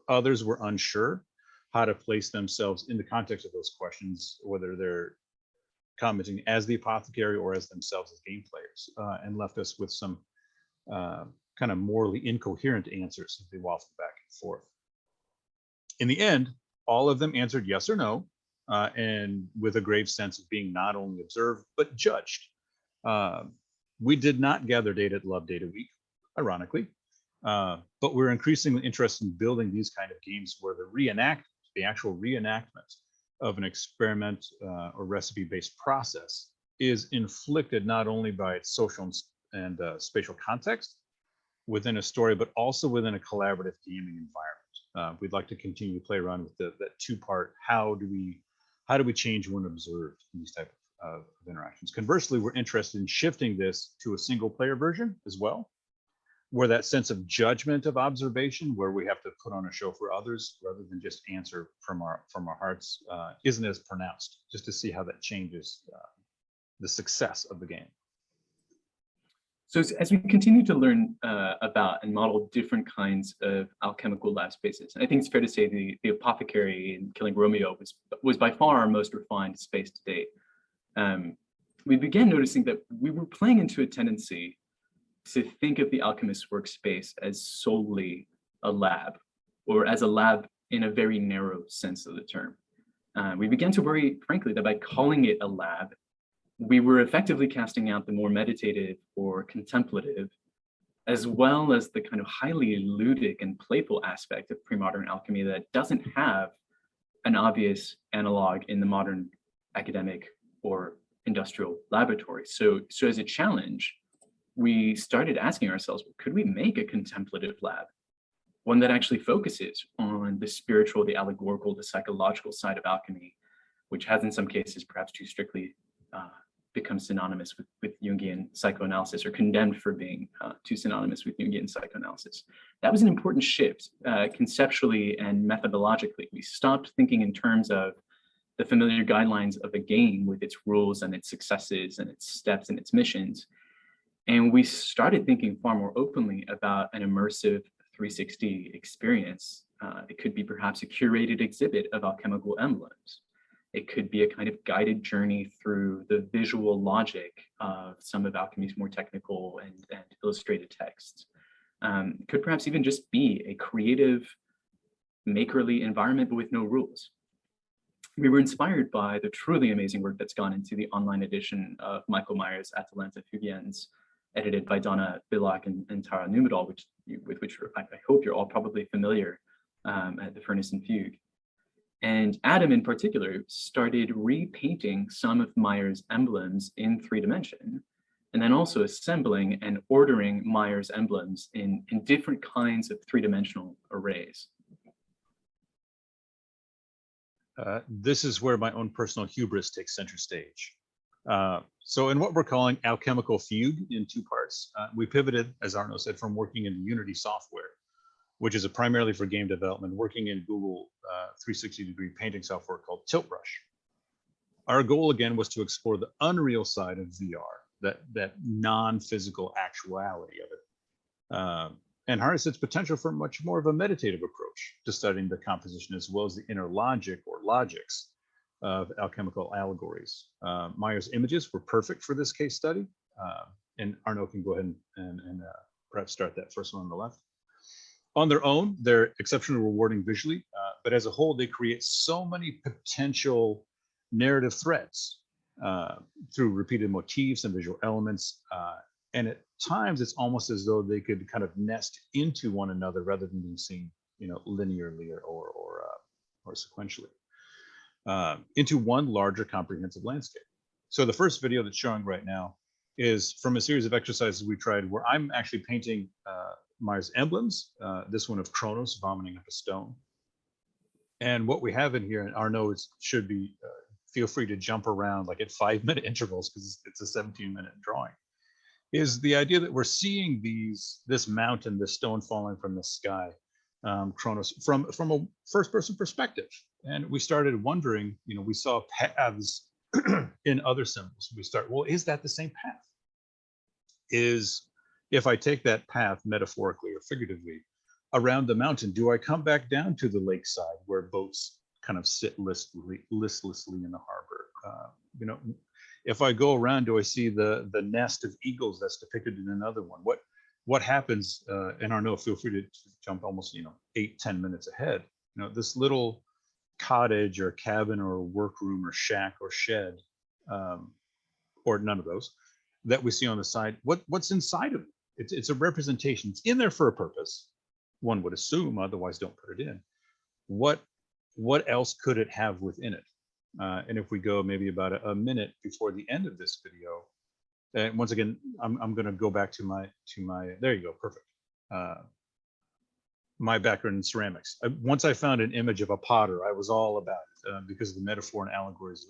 Others were unsure how to place themselves in the context of those questions, whether they're commenting as the apothecary or as themselves as game players, and left us with some kind of morally incoherent answers as they waffled back and forth. In the end, all of them answered yes or no, and with a grave sense of being not only observed, but judged. We did not gather data at Love Data Week, ironically, but we're increasingly interested in building these kind of games where the actual reenactment of an experiment or recipe-based process is inflicted not only by its social and spatial context within a story, but also within a collaborative gaming environment. We'd like to continue to play around with that two-part, how do we change when observed in these type of interactions. Conversely, we're interested in shifting this to a single player version as well, where that sense of judgment of observation, where we have to put on a show for others rather than just answer from our hearts, isn't as pronounced, just to see how that changes the success of the game. So as we continue to learn about and model different kinds of alchemical lab spaces, I think it's fair to say the apothecary in Killing Romeo was by far our most refined space to date. We began noticing that we were playing into a tendency to think of the alchemist's workspace as solely a lab, or as a lab in a very narrow sense of the term. We began to worry, frankly, that by calling it a lab, we were effectively casting out the more meditative or contemplative, as well as the kind of highly ludic and playful aspect of pre-modern alchemy that doesn't have an obvious analog in the modern academic or industrial laboratory. So as a challenge, we started asking ourselves, could we make a contemplative lab? One that actually focuses on the spiritual, the allegorical, the psychological side of alchemy, which has in some cases perhaps too strictly become synonymous with Jungian psychoanalysis, or condemned for being too synonymous with Jungian psychoanalysis. That was an important shift conceptually and methodologically. We stopped thinking in terms of the familiar guidelines of a game with its rules and its successes and its steps and its missions. And we started thinking far more openly about an immersive 360 experience. It could be perhaps a curated exhibit of alchemical emblems. It could be a kind of guided journey through the visual logic of some of alchemy's more technical and illustrated texts. It could perhaps even just be a creative, makerly environment, but with no rules. We were inspired by the truly amazing work that's gone into the online edition of Michael Meyer's Atalanta Fugiens, edited by Donna Billock and Tara Numedal, with which I hope you're all probably familiar at the Furnace and Fugue. And Adam in particular started repainting some of Meyer's emblems in 3D, and then also assembling and ordering Meyer's emblems in different kinds of 3-dimensional arrays. This is where my own personal hubris takes center stage. So in what we're calling Alchemical Fugue in 2 parts, we pivoted, as Arnaud said, from working in Unity software which is a primarily for game development, working in Google 360-degree painting software called Tilt Brush. Our goal again was to explore the unreal side of VR, that non-physical actuality of it, and harness its potential for much more of a meditative approach to studying the composition as well as the inner logic or logics of alchemical allegories. Meyer's images were perfect for this case study, and Arnaud can go ahead and perhaps start that first one on the left. On their own, they're exceptionally rewarding visually, but as a whole, they create so many potential narrative threads through repeated motifs and visual elements. And at times, it's almost as though they could kind of nest into one another rather than being seen, linearly or sequentially into one larger comprehensive landscape. So the first video that's showing right now is from a series of exercises we tried where I'm actually painting Meyer's emblems, this one of Kronos vomiting up a stone. And what we have in here, and Arnaud should be, feel free to jump around like at 5-minute intervals because it's a 17-minute drawing, is the idea that we're seeing this mountain, this stone falling from the sky, Kronos, from a first-person perspective. And we started wondering, we saw paths in other symbols. Well, is that the same path? If I take that path metaphorically or figuratively around the mountain, do I come back down to the lakeside where boats kind of sit listlessly in the harbor? If I go around, do I see the nest of eagles that's depicted in another one? What happens? And Arnaud, feel free to jump almost 8-10 minutes ahead. This little cottage or cabin or workroom or shack or shed, or none of those that we see on the side. What's inside of it? It's a representation. It's in there for a purpose. One would assume, otherwise don't put it in. What else could it have within it? And if we go maybe about a minute before the end of this video, and once again, I'm going to go back to my, there you go, perfect. My background in ceramics. Once I found an image of a potter, I was all about it because of the metaphor and allegories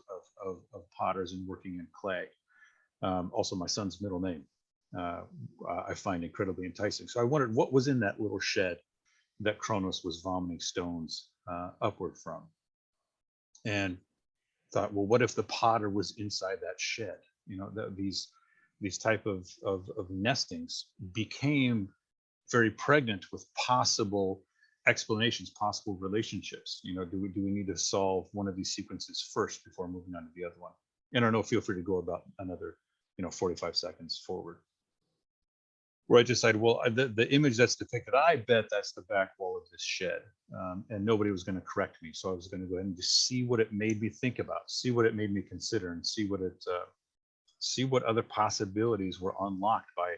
of potters and working in clay. Also, my son's middle name I find incredibly enticing. So I wondered what was in that little shed that Kronos was vomiting stones upward from, and thought, well, what if the potter was inside that shed? These type of nestings became very pregnant with possible explanations, possible relationships. Do we need to solve one of these sequences first before moving on to the other one? And Arnaud, feel free to go about another 45 seconds forward, where I decided, well, the image that's depicted, I bet that's the back wall of this shed, and nobody was going to correct me. So I was going to go ahead and just see what it made me think about, see what it made me consider, and see what other possibilities were unlocked by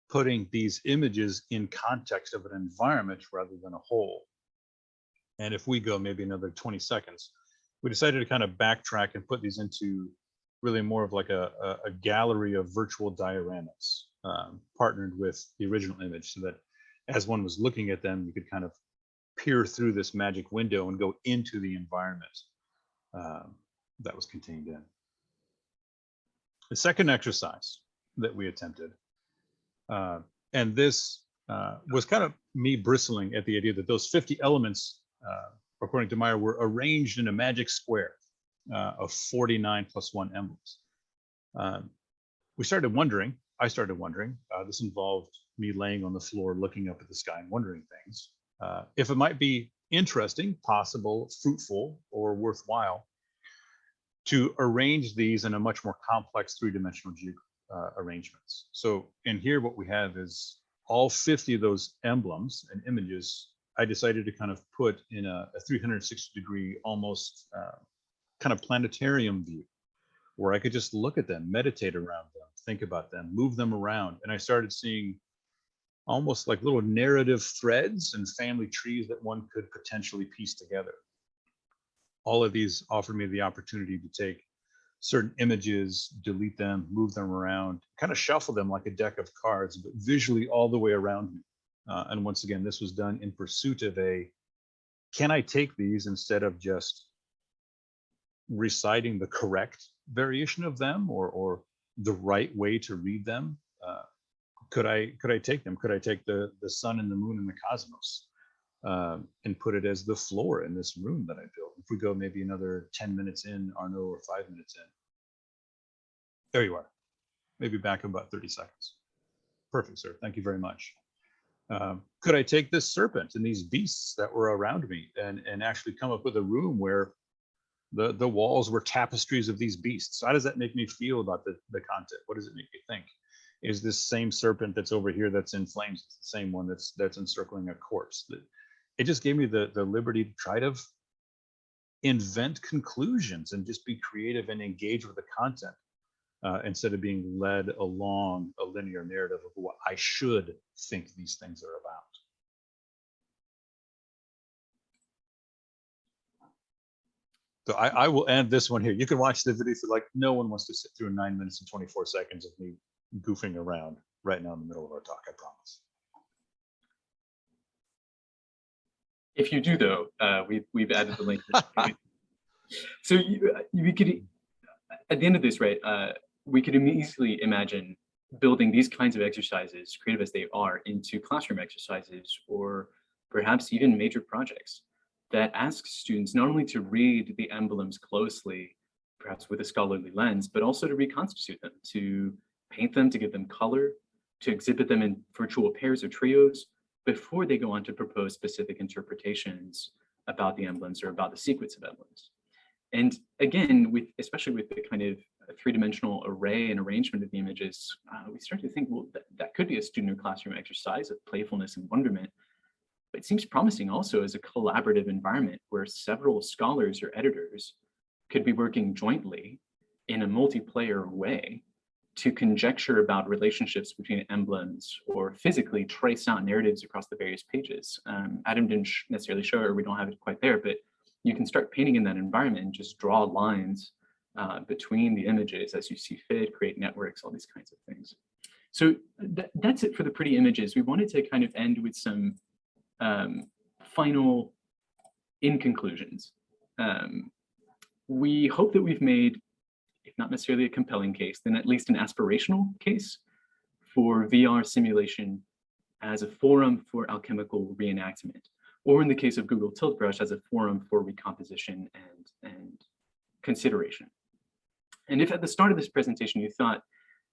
putting these images in context of an environment rather than a whole. And if we go maybe another 20 seconds, we decided to kind of backtrack and put these into really more of like a gallery of virtual dioramas, partnered with the original image, so that as one was looking at them, you could kind of peer through this magic window and go into the environment that was contained in. The second exercise that we attempted, and this was kind of me bristling at the idea that those 50 elements, according to Meyer, were arranged in a magic square of 49 + 1 emblems. I started wondering, this involved me laying on the floor, looking up at the sky and wondering things, if it might be interesting, possible, fruitful, or worthwhile to arrange these in a much more complex 3-dimensional arrangements. So in here, what we have is all 50 of those emblems and images. I decided to kind of put in a 360-degree, almost kind of planetarium view, where I could just look at them, meditate around them, think about them, move them around. And I started seeing almost like little narrative threads and family trees that one could potentially piece together. All of these offered me the opportunity to take certain images, delete them, move them around, kind of shuffle them like a deck of cards, but visually all the way around me. And once again, this was done in pursuit of can I take these instead of just reciting the correct variation of them or the right way to read them? could I take them? Could I take the sun and the moon and the cosmos and put it as the floor in this room that I built? If we go maybe another 10 minutes in, Arnaud, or 5 minutes in. There you are. Maybe back about 30 seconds. Perfect, sir. Thank you very much. Could I take this serpent and these beasts that were around me and actually come up with a room where the walls were tapestries of these beasts? How does that make me feel about the content? What does it make me think? Is this same serpent that's over here that's in flames the same one that's encircling a corpse? It just gave me the liberty to try to invent conclusions and just be creative and engage with the content instead of being led along a linear narrative of what I should think these things are about. So I will end this one here. You can watch the video if you like. No one wants to sit through 9 minutes and 24 seconds of me goofing around right now in the middle of our talk, I promise. If you do, though, we've added the link. So we could, at the end of this, right, we could easily imagine building these kinds of exercises, creative as they are, into classroom exercises, or perhaps even major projects that ask students not only to read the emblems closely, perhaps with a scholarly lens, but also to reconstitute them, to paint them, to give them color, to exhibit them in virtual pairs or trios before they go on to propose specific interpretations about the emblems or about the sequence of emblems. And again, especially with the kind of three-dimensional array and arrangement of the images, we start to think, well, that could be a student or classroom exercise of playfulness and wonderment. But it seems promising also as a collaborative environment where several scholars or editors could be working jointly in a multiplayer way to conjecture about relationships between emblems or physically trace out narratives across the various pages. Adam didn't necessarily show it, or we don't have it quite there, but you can start painting in that environment and just draw lines between the images as you see fit, create networks, all these kinds of things. So that's it for the pretty images. We wanted to kind of end with some final conclusions. We hope that we've made, if not necessarily a compelling case, then at least an aspirational case for VR simulation as a forum for alchemical reenactment, or in the case of Google Tilt Brush, as a forum for recomposition and consideration. And if at the start of this presentation you thought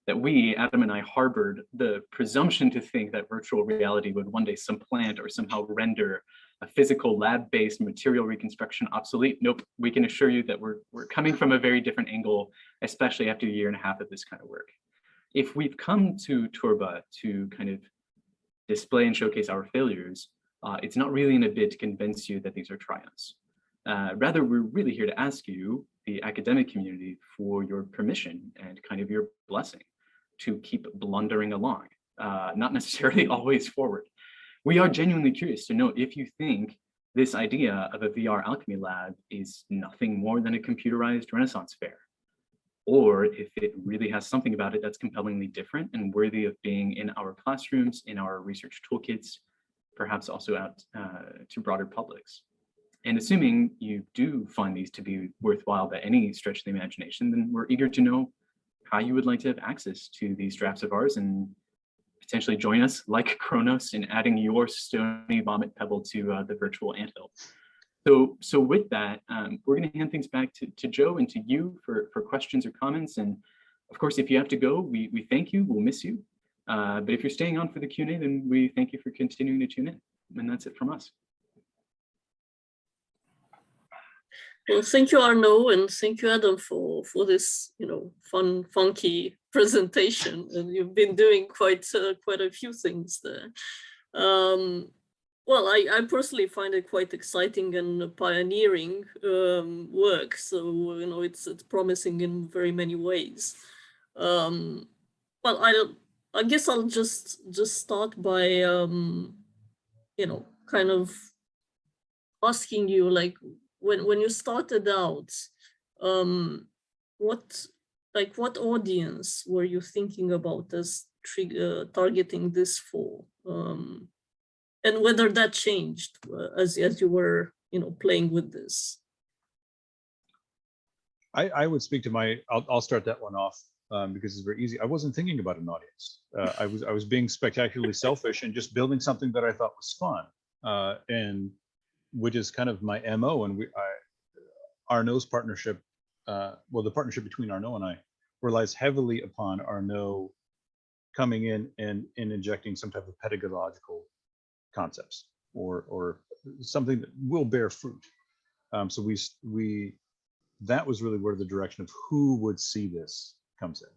that we, Adam and I, harbored the presumption to think that virtual reality would one day supplant or somehow render a physical lab-based material reconstruction obsolete, nope, we can assure you that we're coming from a very different angle, especially after a year and a half of this kind of work. If we've come to Turba to kind of display and showcase our failures, it's not really in a bid to convince you that these are triumphs. Rather, we're really here to ask you, the academic community, for your permission and kind of your blessing to keep blundering along, not necessarily always forward. We are genuinely curious to know if you think this idea of a VR alchemy lab is nothing more than a computerized Renaissance fair, or if it really has something about it that's compellingly different and worthy of being in our classrooms, in our research toolkits, perhaps also out to broader publics. And assuming you do find these to be worthwhile by any stretch of the imagination, then we're eager to know how you would like to have access to these drafts of ours and potentially join us, like Kronos, in adding your stony vomit pebble to the virtual anthill. So with that, we're going to hand things back to Joe and to you for questions or comments. And of course, if you have to go, we thank you, we'll miss you. But if you're staying on for the Q&A, then we thank you for continuing to tune in. And that's it from us. Well, thank you, Arnaud, and thank you, Adam, for this, fun, funky presentation. And you've been doing quite a few things there. Well, I personally find it quite exciting and pioneering work. So it's promising in very many ways. Well, I guess I'll just start by kind of asking you, like, when you started out, what audience were you thinking about as targeting this for, and whether that changed as you were playing with this? I would speak to I'll start that one off. because it's very easy. I wasn't thinking about an audience. I was being spectacularly selfish and just building something that I thought was fun, and which is kind of my MO. And Arnaud's partnership, well, the partnership between Arnaud and I relies heavily upon Arnaud coming in and injecting some type of pedagogical concepts or something that will bear fruit. So we that was really where the direction of who would see this comes in.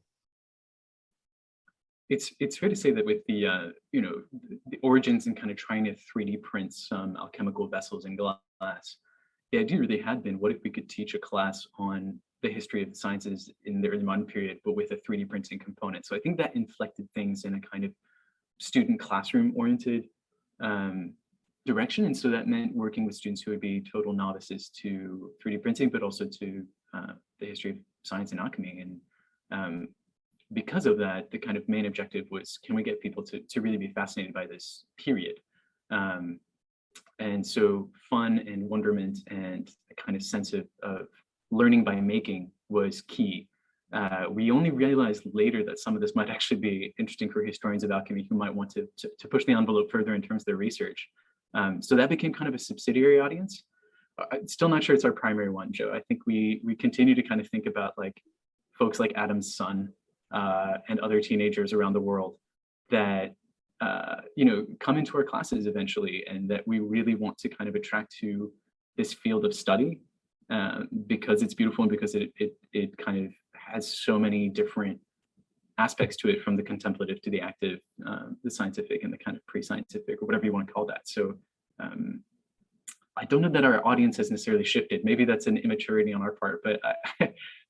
It's fair to say that with the the origins and kind of trying to 3D print some alchemical vessels in glass, the idea really had been, what if we could teach a class on the history of the sciences in the early modern period, but with a 3D printing component? So I think that inflected things in a kind of student classroom oriented direction. And so that meant working with students who would be total novices to 3D printing, but also to the history of science and alchemy. And because of that, the kind of main objective was, can we get people to really be fascinated by this period? And so fun and wonderment and a kind of sense of learning by making was key. We only realized later that some of this might actually be interesting for historians of alchemy who might want to push the envelope further in terms of their research. So that became kind of a subsidiary audience. I'm still not sure it's our primary one, Joe. I think we continue to kind of think about like folks like Adam's son and other teenagers around the world that come into our classes eventually, and that we really want to kind of attract to this field of study because it's beautiful and because it kind of has so many different aspects to it, from the contemplative to the active, the scientific and the kind of pre-scientific, or whatever you want to call that. So I don't know that our audience has necessarily shifted. Maybe that's an immaturity on our part, but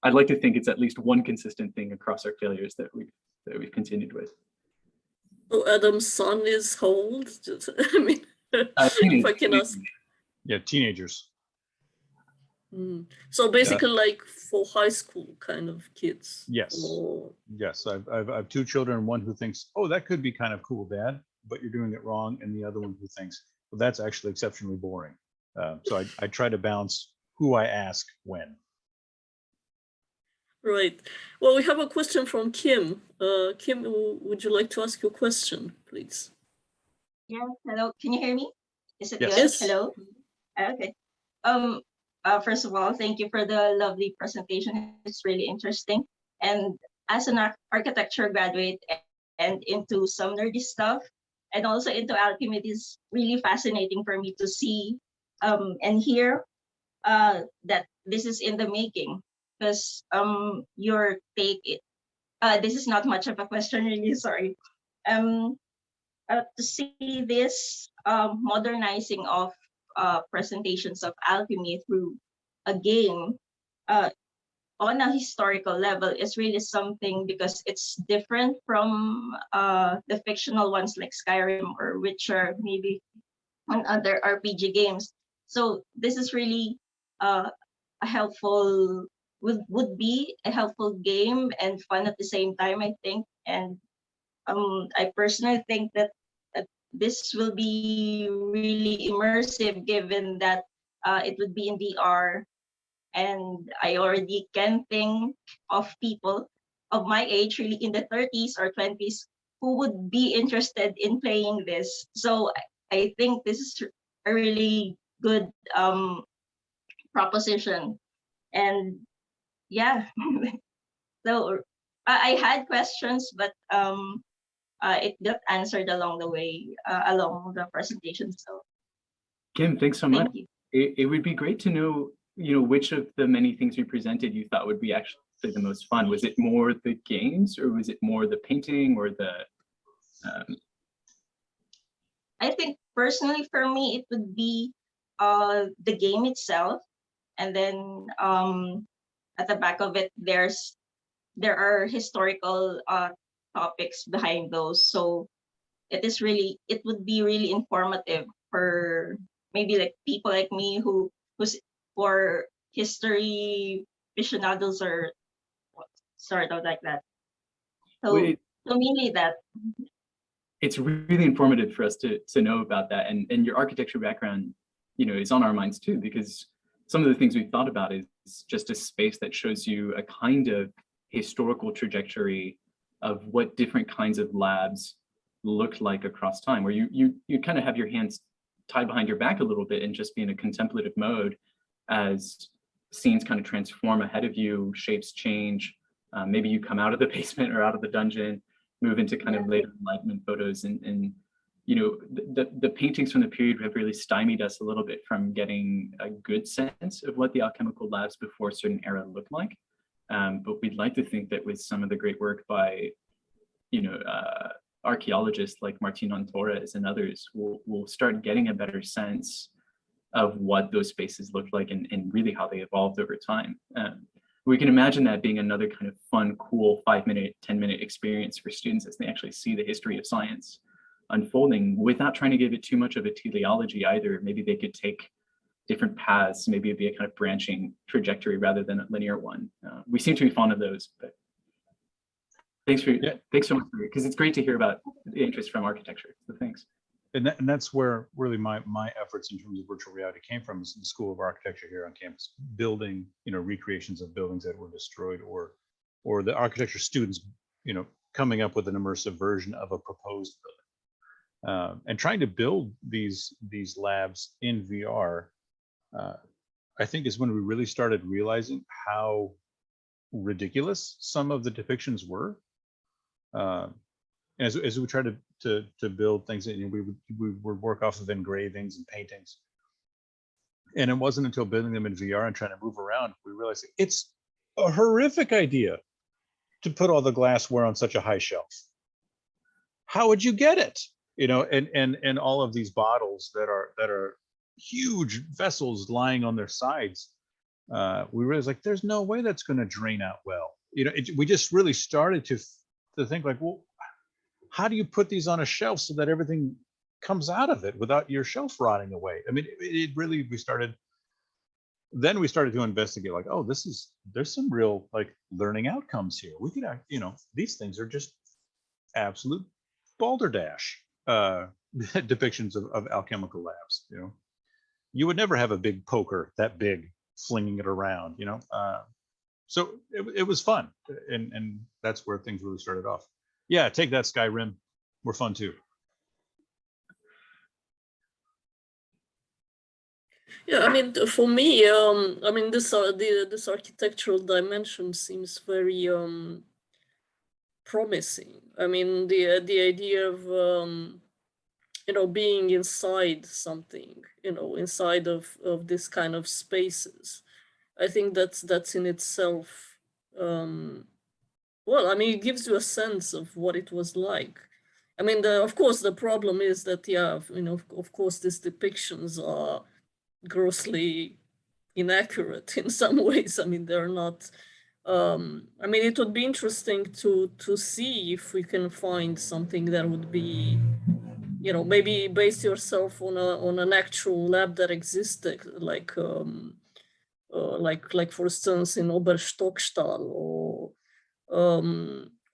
I'd like to think it's at least one consistent thing across our failures that we've continued with. So Adam's son is how old? I mean, if I can ask. Yeah, teenagers. So basically, like for high school kind of kids. Yes. Or... Yes, I've two children. One who thinks, "Oh, that could be kind of cool, Dad," but you're doing it wrong, and the other one who thinks, "Well, that's actually exceptionally boring." So I try to balance who I ask when. Right. Well, we have a question from Kim. Kim, would you like to ask your question, please? Yeah. Hello. Can you hear me? Is it Yes. good? Yes. Hello. Okay. First of all, thank you for the lovely presentation. It's really interesting. And as an architecture graduate and into some nerdy stuff, and also into alchemy, it is really fascinating for me to see and hear that this is in the making. Because your take, this is not much of a question, really. Sorry. To see this modernizing of presentations of alchemy through a game on a historical level is really something, because it's different from the fictional ones like Skyrim or Witcher, maybe on other RPG games. So this is really a helpful, would be a helpful game and fun at the same time, I think. And I personally think that this will be really immersive, given that it would be in VR. And I already can think of people of my age, really in the 30s or 20s, who would be interested in playing this. So I think this is a really good proposition. And yeah, so I had questions, but it got answered along the way, along the presentation. So Kim, thanks so much. thank you. It would be great to know, which of the many things we presented you thought would be actually the most fun. Was it more the games, or was it more the painting, or the? I think personally for me, it would be the game itself, and then at the back of it, there are historical topics behind those. So it would be really informative for maybe like people like me who's for history aficionados or sort of like that. So mainly that. It's really informative for us to know about that, and your architecture background, is on our minds too, because some of the things we've thought about is just a space that shows you a kind of historical trajectory of what different kinds of labs looked like across time, where you kind of have your hands tied behind your back a little bit and just be in a contemplative mode as scenes kind of transform ahead of you, shapes change. Maybe you come out of the basement or out of the dungeon, move into kind of later Enlightenment photos, and you know, the paintings from the period have really stymied us a little bit from getting a good sense of what the alchemical labs before a certain era looked like. But we'd like to think that with some of the great work by, you know, archaeologists like Martin Torres and others, we'll start getting a better sense of what those spaces looked like and really how they evolved over time. We can imagine that being another kind of fun, cool 5-minute, 10-minute experience for students as they actually see the history of science unfolding without trying to give it too much of a teleology either. Maybe they could take different paths, maybe it'd be a kind of branching trajectory rather than a linear one. We seem to be fond of those, but thanks so much, because it's great to hear about the interest from architecture. So thanks. And that's where really my efforts in terms of virtual reality came from, is the School of Architecture here on campus, building, you know, recreations of buildings that were destroyed, or the architecture students, you know, coming up with an immersive version of a proposed building, and trying to build these labs in VR. I think is when we really started realizing how ridiculous some of the depictions were. As we tried to build things, you know, we would work off of engravings and paintings, and it wasn't until building them in VR and trying to move around we realized it's a horrific idea to put all the glassware on such a high shelf. How would you get it? You know, and all of these bottles that are huge vessels lying on their sides. We realized, like, there's no way that's going to drain out well. You know, we just really started to think like, well, how do you put these on a shelf so that everything comes out of it without your shelf rotting away? I mean, it really, we started to investigate, like, oh, there's some real, like, learning outcomes here. We could, you know, these things are just absolute balderdash depictions of alchemical labs. You know, you would never have a big poker that big flinging it around, you know. So it was fun, and that's where things really started off. Yeah, take that, Skyrim. We're fun too. Yeah, I mean, for me, I mean, this architectural dimension seems very promising. I mean, the idea of you know, being inside something, you know, inside of this kind of spaces. I think that's in itself, well, I mean, it gives you a sense of what it was like. I mean, of course, the problem is that, yeah, you know, of course, these depictions are grossly inaccurate in some ways. I mean, they're not. I mean, it would be interesting to see if we can find something that would be, you know, maybe base yourself on an actual lab that existed, like for instance in Oberstockstall, or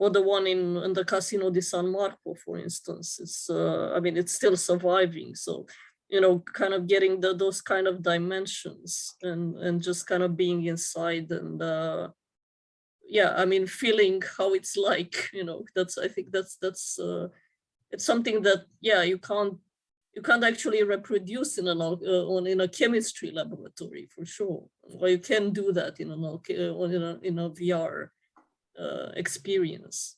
the one in the Casino di San Marco, for instance. It's I mean, it's still surviving. So, you know, kind of getting those kind of dimensions and just kind of being inside and yeah, I mean, feeling how it's like, you know, I think that's it's something that, yeah, you can't actually reproduce in a chemistry laboratory, for sure. Or you can do that in a VR experience.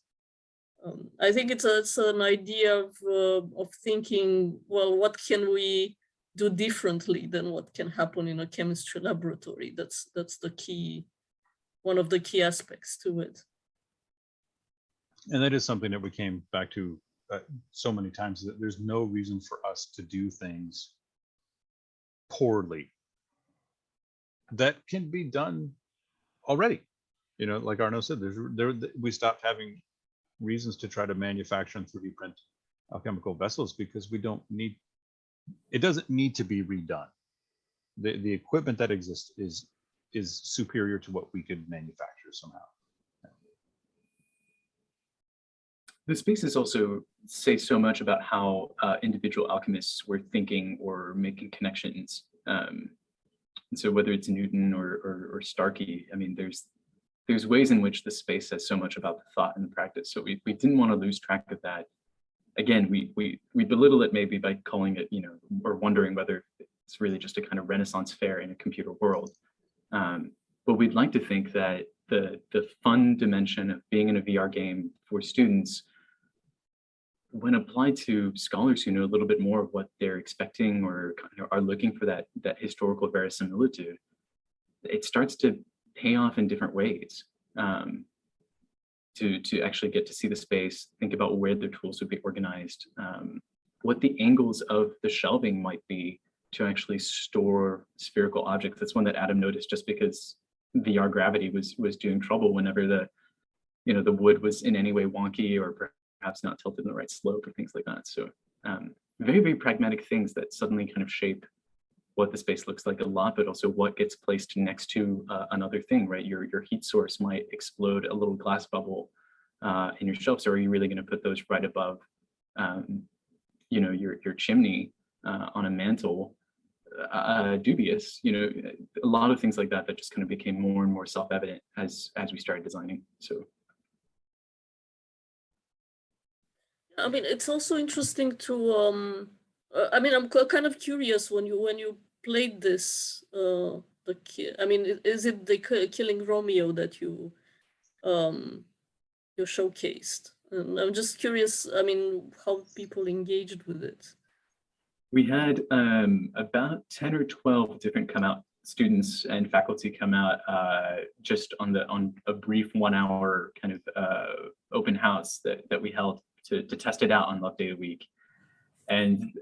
I think it's an idea of thinking, well, what can we do differently than what can happen in a chemistry laboratory? That's the key, one of the key aspects to it. And that is something that we came back to so many times, that there's no reason for us to do things poorly that can be done already. You know, like Arnaud said, we stopped having reasons to try to manufacture and 3D print alchemical vessels because it doesn't need to be redone. The equipment that exists is superior to what we could manufacture somehow. The spaces also say so much about how individual alchemists were thinking or making connections. And so whether it's Newton or Starkey, I mean, there's there's ways in which the space says so much about the thought and the practice. So we didn't want to lose track of that. Again, we belittle it maybe by calling it, or wondering whether it's really just a kind of Renaissance fair in a computer world. But we'd like to think that the fun dimension of being in a VR game for students, when applied to scholars who know a little bit more of what they're expecting or kind of are looking for that historical verisimilitude, it starts to pay off in different ways. To actually get to see the space, think about where the tools would be organized, what the angles of the shelving might be to actually store spherical objects. That's one that Adam noticed, just because VR gravity was doing trouble whenever the wood was in any way wonky or perhaps not tilted in the right slope or things like that. So very, very pragmatic things that suddenly kind of shape what the space looks like a lot, but also what gets placed next to another thing, right? Your heat source might explode a little glass bubble in your shelves, or are you really going to put those right above, your chimney on a mantle? Dubious, a lot of things like that just kind of became more and more self-evident as we started designing. So. I mean, it's also interesting to, I'm kind of curious when you played this, is it the Killing Romeo that you showcased? And I'm just curious, how people engaged with it. We had about 10 or 12 different students and faculty come out just on a brief 1 hour kind of open house that we held to test it out on Love Data Week. And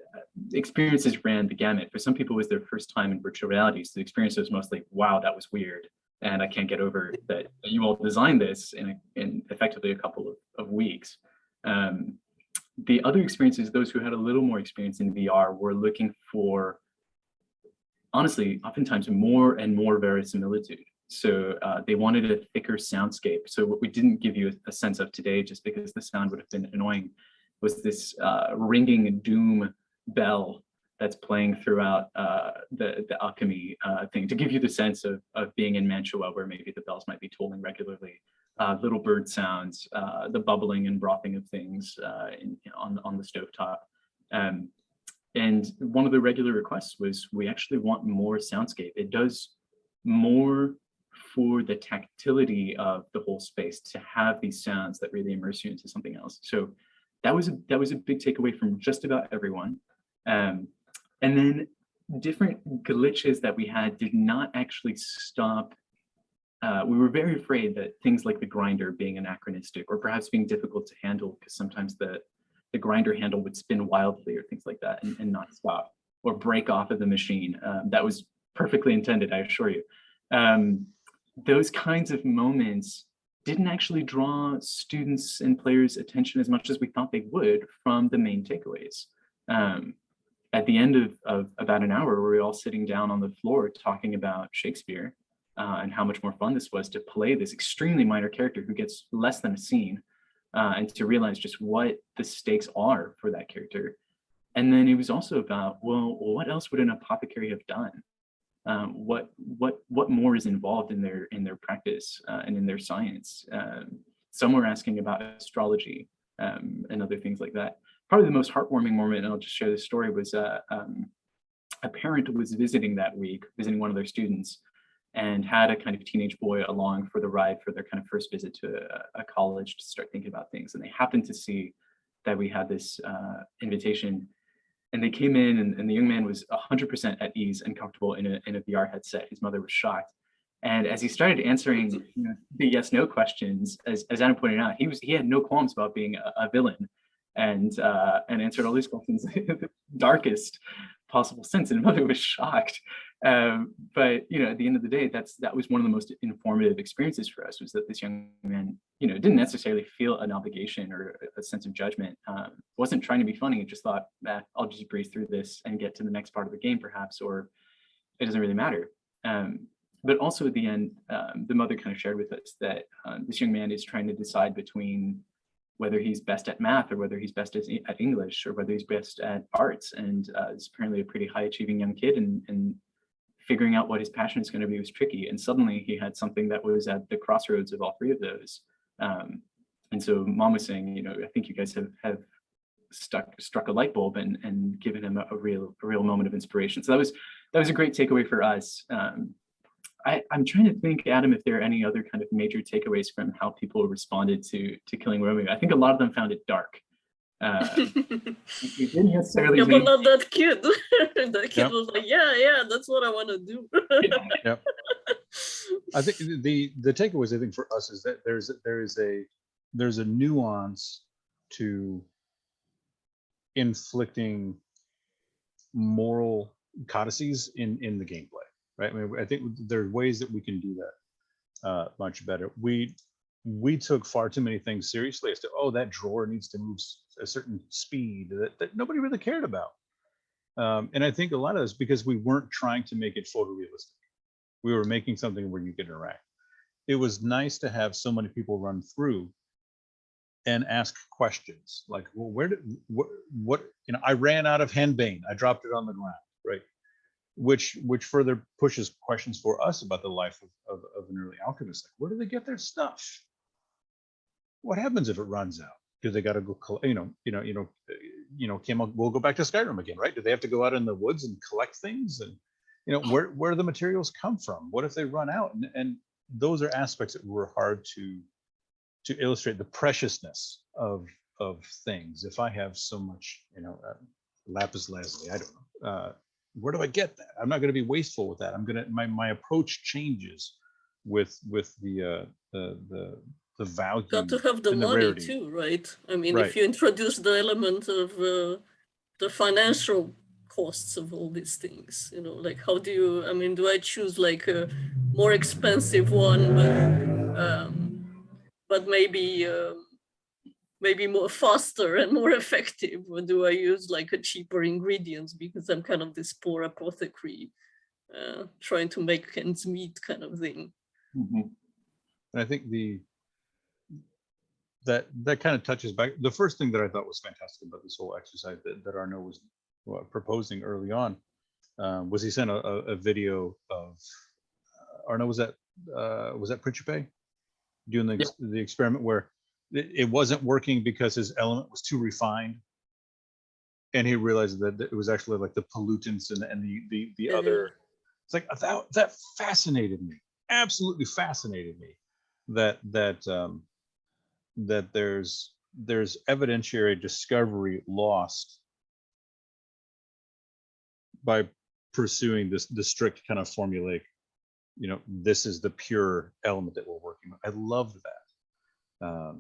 experiences ran the gamut. For some people, it was their first time in virtual reality. So the experience was mostly, wow, that was weird. And I can't get over that you all designed this in effectively a couple of weeks. The other experiences, those who had a little more experience in VR were looking for, honestly, oftentimes more and more verisimilitude. So they wanted a thicker soundscape. So what we didn't give you a sense of today, just because the sound would have been annoying, was this ringing doom bell that's playing throughout the Alchemy thing, to give you the sense of being in Mantua, where maybe the bells might be tolling regularly. Little bird sounds, the bubbling and frothing of things on the stovetop. And one of the regular requests was, we actually want more soundscape. It does more for the tactility of the whole space to have these sounds that really immerse you into something else. So that was a big takeaway from just about everyone. And then different glitches that we had did not actually stop. We were very afraid that things like the grinder being anachronistic, or perhaps being difficult to handle, because sometimes the grinder handle would spin wildly or things like that and not stop, or break off of the machine. That was perfectly intended, I assure you. Those kinds of moments didn't actually draw students and players' attention as much as we thought they would from the main takeaways. At the end of about an hour, we were all sitting down on the floor talking about Shakespeare and how much more fun this was to play this extremely minor character who gets less than a scene, and to realize just what the stakes are for that character. And then it was also about, well, what else would an apothecary have done? What more is involved in their practice and in their science? Some were asking about astrology and other things like that. Probably the most heartwarming moment, and I'll just share this story, was a parent was visiting that week, visiting one of their students, and had a kind of teenage boy along for the ride for their kind of first visit to a college to start thinking about things. And they happened to see that we had this invitation. And they came in, and the young man was 100% at ease and comfortable in a VR headset. His mother was shocked. And as he started answering the yes/no questions, as Adam pointed out, he had no qualms about being a villain, and answered all these questions in the darkest possible sense. And the mother was shocked. But at the end of the day, that was one of the most informative experiences for us, was that this young man, didn't necessarily feel an obligation or a sense of judgment. Wasn't trying to be funny. Just thought, I'll just breeze through this and get to the next part of the game, perhaps, or it doesn't really matter. But also at the end, the mother kind of shared with us that this young man is trying to decide between whether he's best at math, or whether he's best at English, or whether he's best at arts. And is apparently a pretty high achieving young kid, and figuring out what his passion is going to be was tricky. And suddenly he had something that was at the crossroads of all three of those. And so Mom was saying, you know, I think you guys have struck a light bulb and given him a real moment of inspiration. So that was a great takeaway for us. I'm trying to think, Adam, if there are any other kind of major takeaways from how people responded to killing Romeo. I think a lot of them found it dark. You didn't necessarily. Yeah, but not that kid. That kid Yep. was like, yeah, that's what I want to do. Yep. I think the takeaways, I think, for us is that there's a nuance to inflicting moral codices in the gameplay, right? I mean, I think there are ways that we can do that much better. We took far too many things seriously as to, oh, that drawer needs to move a certain speed that nobody really cared about. And I think a lot of this because we weren't trying to make it photorealistic. We were making something where you could interact. It was nice to have so many people run through and ask questions like, well, what you know, I ran out of henbane, I dropped it on the ground, right? Which further pushes questions for us about the life of an early alchemist. Like, where do they get their stuff? What happens if it runs out? Do they got to go, we'll go back to Skyrim again, right? Do they have to go out in the woods and collect things? And, you know, where do the materials come from? What if they run out? And those are aspects that were hard to illustrate the preciousness of things. If I have so much, lapis lazuli, I don't know, where do I get that? I'm not going to be wasteful with that. I'm going to, my approach changes with the value. Got to have the money rarity too, right? I mean, Right. if you introduce the element of the financial costs of all these things, you know, like how do you, I mean, do I choose like a more expensive one, but maybe more faster and more effective, or do I use like a cheaper ingredients because I'm kind of this poor apothecary trying to make ends meet kind of thing. Mhm. And I think that kind of touches back. The first thing that I thought was fantastic about this whole exercise that Arnaud was proposing early on was he sent a video of Arnaud, was that Principe doing the experiment where it wasn't working because his element was too refined, and he realized that it was actually like the pollutants and the other. It's like that fascinated me, absolutely fascinated me, that there's evidentiary discovery lost by pursuing the strict kind of formulaic, this is the pure element that we're working with. I love that.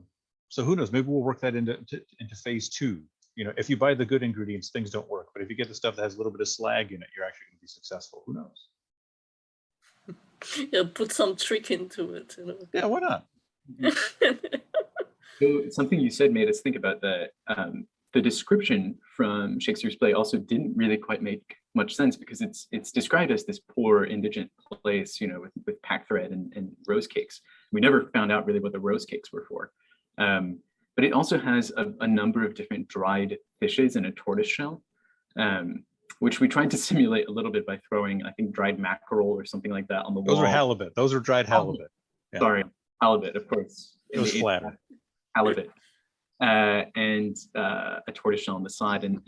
So who knows, maybe we'll work that into phase 2. If you buy the good ingredients, things don't work, but if you get the stuff that has a little bit of slag in it, you're actually going to be successful. Who knows? Yeah, put some trick into it, Yeah, why not? So something you said made us think about the description from Shakespeare's play also didn't really quite make much sense, because it's described as this poor indigent place, with pack thread and rose cakes. We never found out really what the rose cakes were for. But it also has a number of different dried fishes and a tortoise shell, which we tried to simulate a little bit by throwing, I think, dried mackerel or something like that on the wall. Those are halibut. Those are dried halibut. Yeah. Sorry, halibut, of course. It was flat. Halibut. And a tortoise shell on the side. And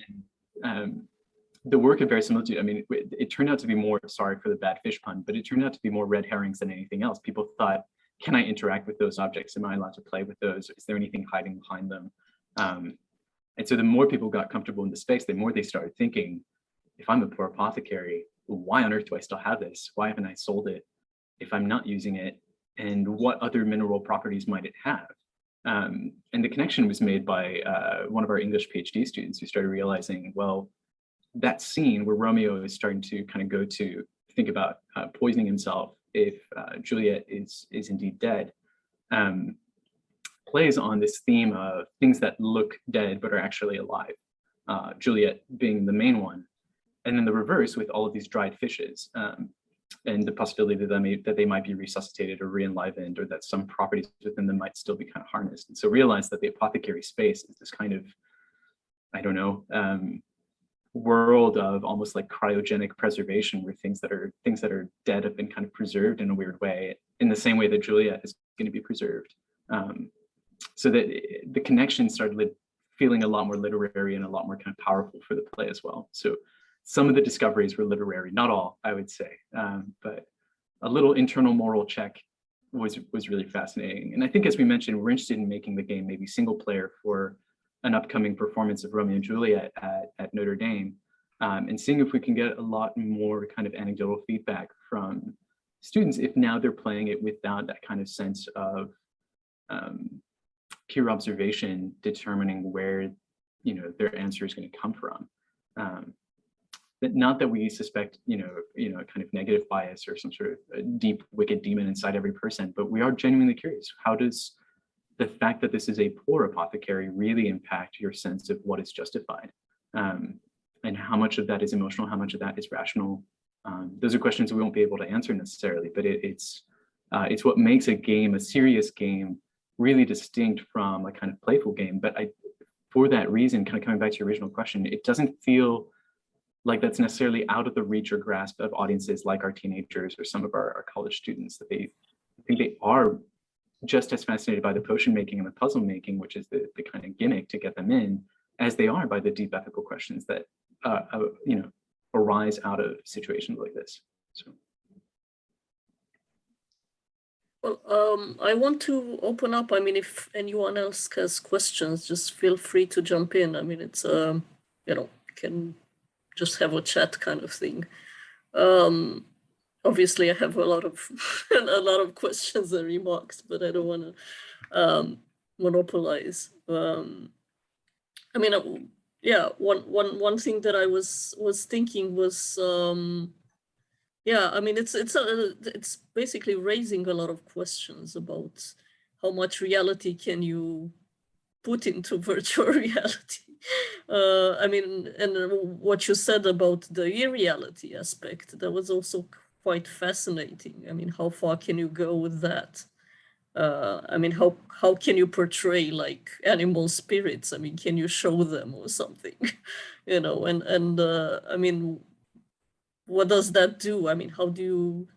the work of verisimilitude, I mean, it turned out to be more, sorry for the bad fish pun, but it turned out to be more red herrings than anything else. People thought, can I interact with those objects? Am I allowed to play with those? Is there anything hiding behind them? And so the more people got comfortable in the space, the more they started thinking, if I'm a poor apothecary, why on earth do I still have this? Why haven't I sold it if I'm not using it? And what other mineral properties might it have? And the connection was made by one of our English PhD students who started realizing, well, that scene where Romeo is starting to kind of go to think about poisoning himself if Juliet is indeed dead, plays on this theme of things that look dead but are actually alive, Juliet being the main one. And then the reverse with all of these dried fishes, and the possibility that they might be resuscitated or re-enlivened, or that some properties within them might still be kind of harnessed. And so realize that the apothecary space is this kind of, I don't know, world of almost like cryogenic preservation, where things that are dead have been kind of preserved in a weird way, in the same way that Juliet is going to be preserved. So that the connection started feeling a lot more literary and a lot more kind of powerful for the play as well. So some of the discoveries were literary, not all, I would say, but a little internal moral check was really fascinating. And I think, as we mentioned, we're interested in making the game maybe single player for an upcoming performance of Romeo and Juliet at Notre Dame, and seeing if we can get a lot more kind of anecdotal feedback from students if now they're playing it without that kind of sense of pure observation determining where their answer is going to come from. Not that we suspect a kind of negative bias or some sort of a deep wicked demon inside every person, but we are genuinely curious. How does the fact that this is a poor apothecary really impact your sense of what is justified, and how much of that is emotional, how much of that is rational? Those are questions we won't be able to answer necessarily, but it's what makes a game, a serious game, really distinct from a kind of playful game. But for that reason, kind of coming back to your original question, it doesn't feel like that's necessarily out of the reach or grasp of audiences like our teenagers or some of our college students. That I think they are just as fascinated by the potion making and the puzzle making, which is the kind of gimmick to get them in, as they are by the deep ethical questions that arise out of situations like this. So. Well, I want to open up. I mean, if anyone else has questions, just feel free to jump in. I mean, it's can just have a chat kind of thing. Obviously, I have a lot of questions and remarks, but I don't want to monopolize. I mean, yeah, one thing that I was thinking was, yeah, I mean, it's basically raising a lot of questions about how much reality can you put into virtual reality. I mean, and what you said about the irreality aspect, that was also quite fascinating. I mean, how far can you go with that? I mean, how can you portray like animal spirits? I mean, can you show them or something? And I mean, what does that do? I mean, how do you,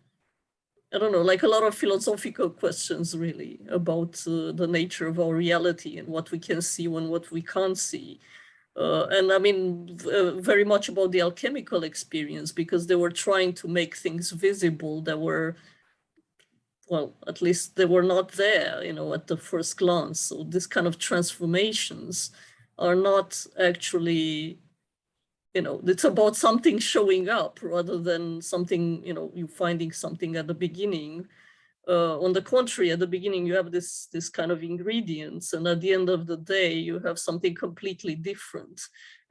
I don't know, like a lot of philosophical questions really about the nature of our reality and what we can see and what we can't see. And I mean, very much about the alchemical experience, because they were trying to make things visible that were, well, at least they were not there, at the first glance. So this kind of transformations are not actually, it's about something showing up rather than something, you finding something at the beginning. On the contrary, at the beginning, you have this kind of ingredients, and at the end of the day, you have something completely different.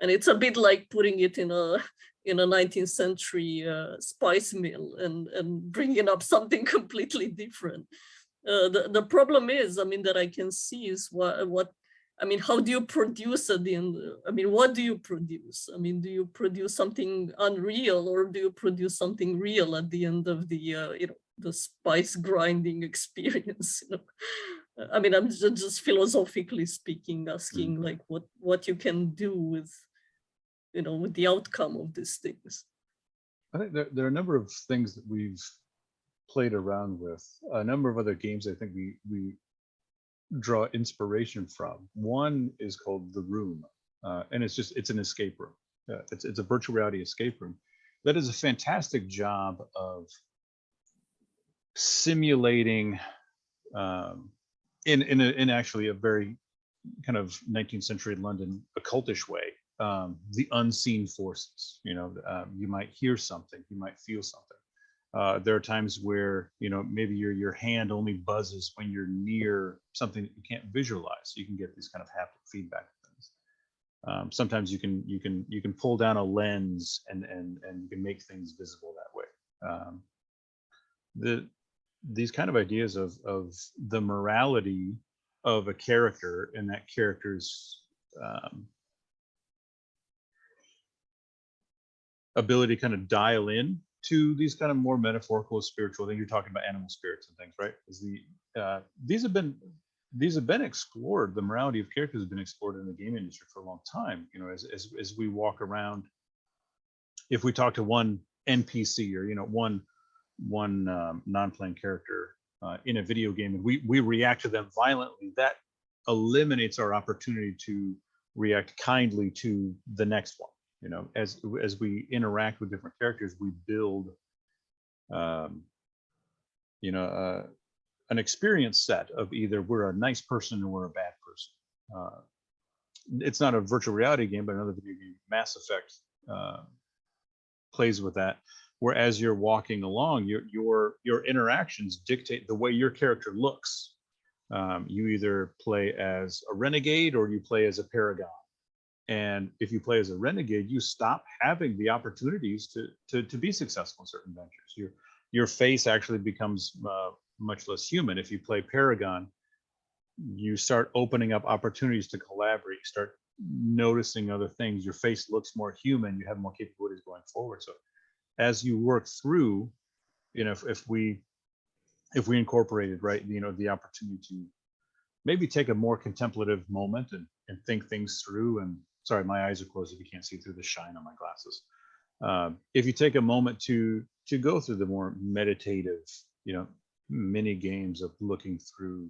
And it's a bit like putting it in a 19th century spice mill and bringing up something completely different. The problem is, I mean, that I can see is what I mean, how do you produce at the end? I mean, what do you produce? I mean, do you produce something unreal, or do you produce something real at the end of the spice grinding experience? I mean, I'm just philosophically speaking, asking like what you can do with, with the outcome of these things. I think there are a number of things that we've played around with. A number of other games I think we draw inspiration from. One is called The Room, and it's an escape room. It's a virtual reality escape room that does a fantastic job of simulating, in actually a very kind of 19th century London occultish way, the unseen forces. You might hear something, you might feel something. There are times where maybe your hand only buzzes when you're near something that you can't visualize. So you can get these kind of haptic feedback things. Sometimes you can pull down a lens and you can make things visible that way. These kind of ideas of the morality of a character and that character's ability to kind of dial in to these kind of more metaphorical spiritual things. You're talking about animal spirits and things, right? These have been explored. The morality of characters has been explored in the game industry for a long time. As we walk around if we talk to one NPC or one non-playing character in a video game, and we react to them violently, that eliminates our opportunity to react kindly to the next one. As we interact with different characters, we build an experience set of either we're a nice person or we're a bad person. It's not a virtual reality game, but another video game, Mass Effect, plays with that. Where as you're walking along, your interactions dictate the way your character looks. You either play as a renegade or you play as a paragon. And if you play as a renegade, you stop having the opportunities to be successful in certain ventures. Your face actually becomes much less human. If you play paragon, you start opening up opportunities to collaborate. You start noticing other things. Your face looks more human. You have more capabilities going forward. So as you work through, if we incorporated, right, the opportunity to maybe take a more contemplative moment and think things through. And sorry, my eyes are closed if you can't see through the shine on my glasses. If you take a moment to go through the more meditative, mini games of looking through,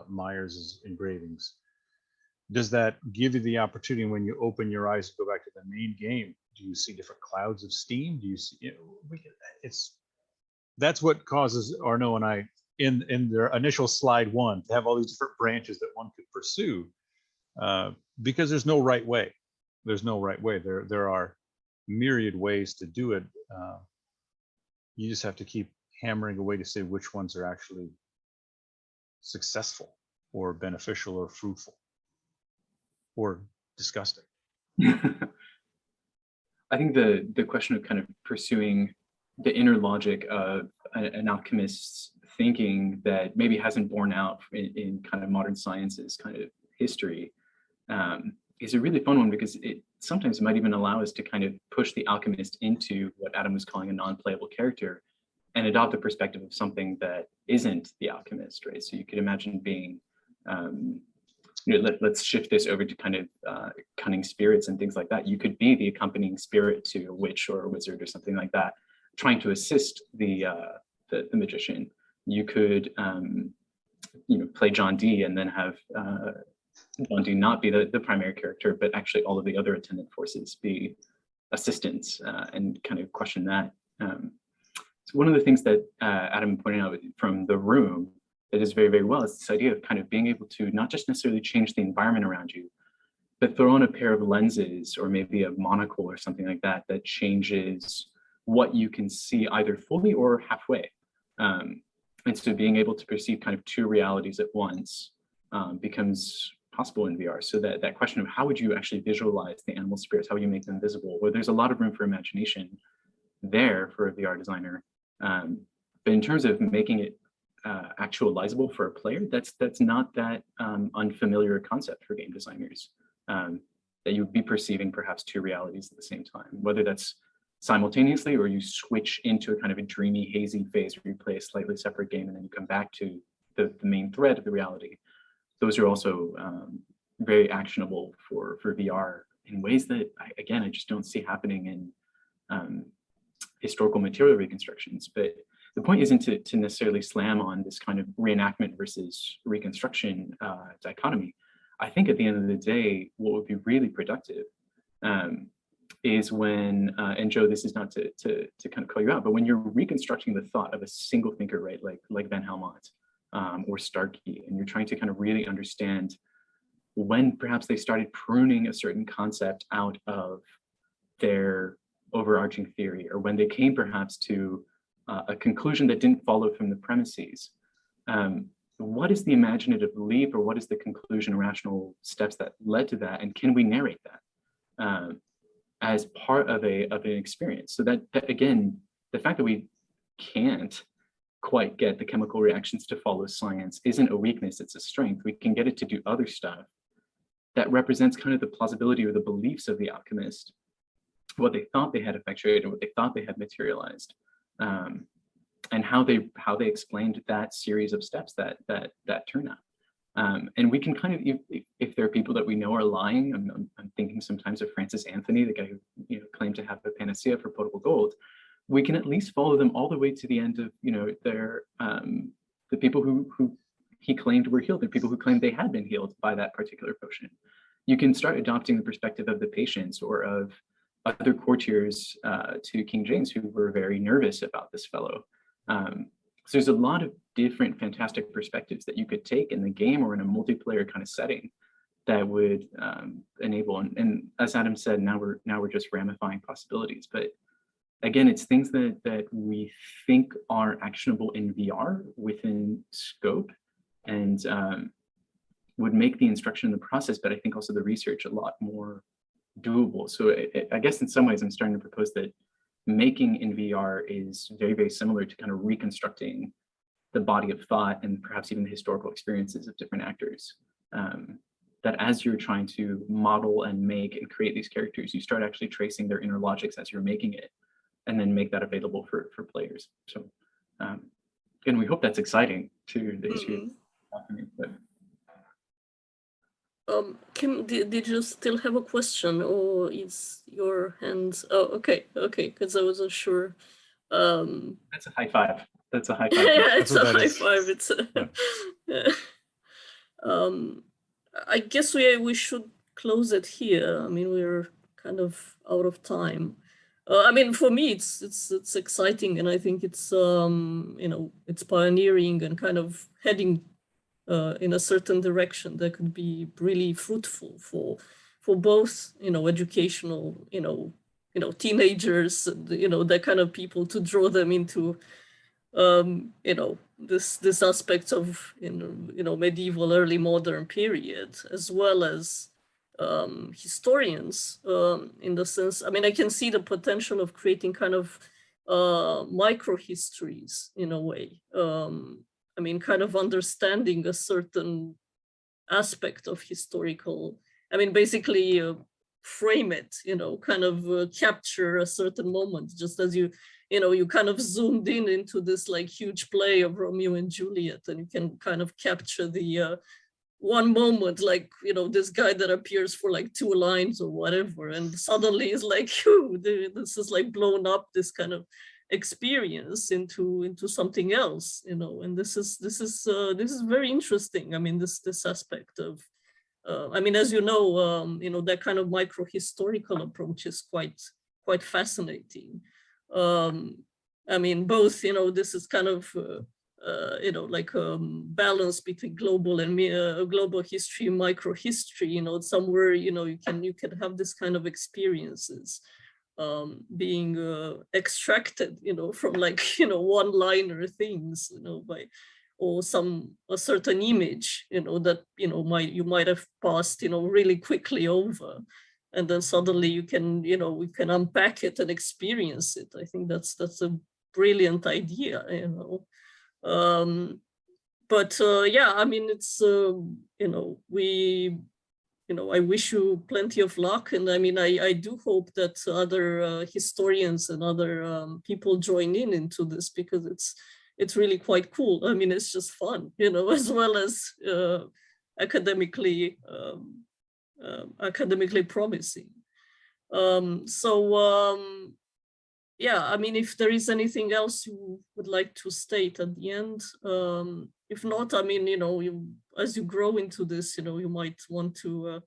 Myers's engravings, does that give you the opportunity when you open your eyes to go back to the main game? Do you see different clouds of steam? Do you see? That's what causes Arnaud and I in their initial slide one to have all these different branches that one could pursue, because there's no right way. There's no right way. There are myriad ways to do it. You just have to keep hammering away to say which ones are actually successful or beneficial or fruitful or disgusting. I think the question of kind of pursuing the inner logic of an alchemist's thinking that maybe hasn't borne out in kind of modern science's kind of history is a really fun one, because it sometimes might even allow us to kind of push the alchemist into what Adam was calling a non-playable character and adopt the perspective of something that isn't the alchemist, right? So you could imagine being, let's shift this over to kind of cunning spirits and things like that. You could be the accompanying spirit to a witch or a wizard or something like that, trying to assist the magician. You could, play John Dee and then have John Dee not be the primary character, but actually all of the other attendant forces be assistants, and kind of question that. So one of the things that Adam pointed out from the room that is very, very well is this idea of kind of being able to not just necessarily change the environment around you, but throw on a pair of lenses or maybe a monocle or something like that that changes what you can see either fully or halfway. And so being able to perceive kind of two realities at once becomes possible in VR. So that question of how would you actually visualize the animal spirits, how would you make them visible? Well, there's a lot of room for imagination there for a VR designer. But in terms of making it actualizable for a player, that's not that unfamiliar concept for game designers, that you would be perceiving perhaps two realities at the same time, whether that's simultaneously or you switch into a kind of a dreamy, hazy phase where you play a slightly separate game and then you come back to the main thread of the reality. Those are also very actionable for VR in ways that, I just don't see happening in historical material reconstructions. But the point isn't to necessarily slam on this kind of reenactment versus reconstruction dichotomy. I think at the end of the day, what would be really productive is when, and Joe, this is not to kind of call you out, but when you're reconstructing the thought of a single thinker, right, like Van Helmont or Starkey, and you're trying to kind of really understand when perhaps they started pruning a certain concept out of their overarching theory, or when they came perhaps to a conclusion that didn't follow from the premises. What is the imaginative leap, or what is the conclusion, rational steps that led to that, and can we narrate that as part of an experience? So that again, the fact that we can't quite get the chemical reactions to follow science isn't a weakness, it's a strength. We can get it to do other stuff that represents kind of the plausibility or the beliefs of the alchemist, what they thought they had effectuated, what they thought they had materialized, and how they explained that series of steps that turn out. And we can kind of, if there are people that we know are lying, I'm thinking sometimes of Francis Anthony, the guy who claimed to have a panacea for potable gold, we can at least follow them all the way to the end of their the people who he claimed were healed, the people who claimed they had been healed by that particular potion. You can start adopting the perspective of the patients or of other courtiers to King James who were very nervous about this fellow. So there's a lot of different fantastic perspectives that you could take in the game or in a multiplayer kind of setting that would enable, and as Adam said, now we're just ramifying possibilities. But again, it's things that we think are actionable in VR within scope, and would make the instruction and the process, but I think also the research a lot more doable. So I guess in some ways I'm starting to propose that making in VR is very, very similar to kind of reconstructing the body of thought and perhaps even the historical experiences of different actors. That as you're trying to model and make and create these characters, you start actually tracing their inner logics as you're making it, and then make that available for players. So, and we hope that's exciting to the issue. Kim, did you still have a question, or is your hand? Oh, okay, because I wasn't sure. That's a high five. That's a high five. Yeah, it's a high is. five. It's yeah. I guess we should close it here. I mean, we're kind of out of time. I mean, for me, it's exciting, and I think it's it's pioneering and kind of heading in a certain direction that could be really fruitful for both educational teenagers, that kind of people, to draw them into this aspect of medieval, early modern period, as well as historians, in the sense, I mean, I can see the potential of creating kind of micro histories in a way. I mean, kind of understanding a certain aspect of historical, I mean, basically frame it, kind of capture a certain moment, just as you kind of zoomed into this like huge play of Romeo and Juliet, and you can kind of capture the one moment, like, this guy that appears for like 2 lines or whatever, and suddenly is like, this is like blown up, this kind of experience into something else, and this is very interesting. I mean, this aspect of I mean, as you know, that kind of micro historical approach is quite fascinating. I mean, both, this is kind of like balance between global and global history, micro history, somewhere, you can have this kind of experiences being extracted, from like, one-liner things, by, or a certain image, that, you might have passed, really quickly over. And then suddenly you can, we can unpack it and experience it. I think that's a brilliant idea, But yeah, I mean, it's, I wish you plenty of luck. And I mean, I do hope that other historians and other people join into this, because it's really quite cool. I mean, it's just fun, as well as academically promising. Yeah, I mean, if there is anything else you would like to state at the end, if not, I mean, as you grow into this, you might want to,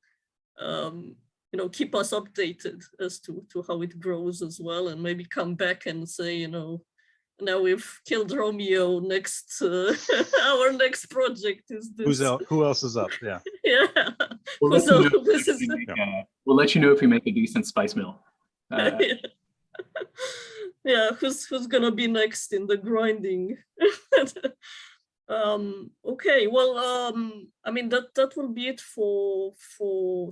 keep us updated as to how it grows as well, and maybe come back and say, now we've killed Romeo. Next, our next project is this. Who else is up? Yeah. Yeah. We'll let you know if we make a decent spice mill. Yeah, who's gonna be next in the grinding? Okay, well, I mean, that will be it for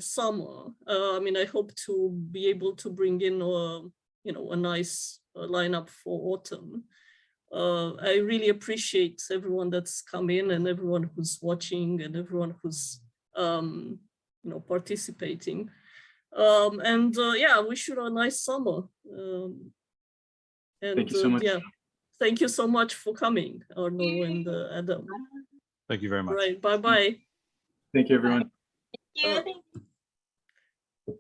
summer. I mean, I hope to be able to bring in a nice lineup for autumn. I really appreciate everyone that's come in, and everyone who's watching, and everyone who's participating. And yeah, I wish you a nice summer. And thank you so much. Yeah, thank you so much for coming, Arnaud and Adam. Thank you very much. Right, bye-bye. Thank you, everyone. Thank you.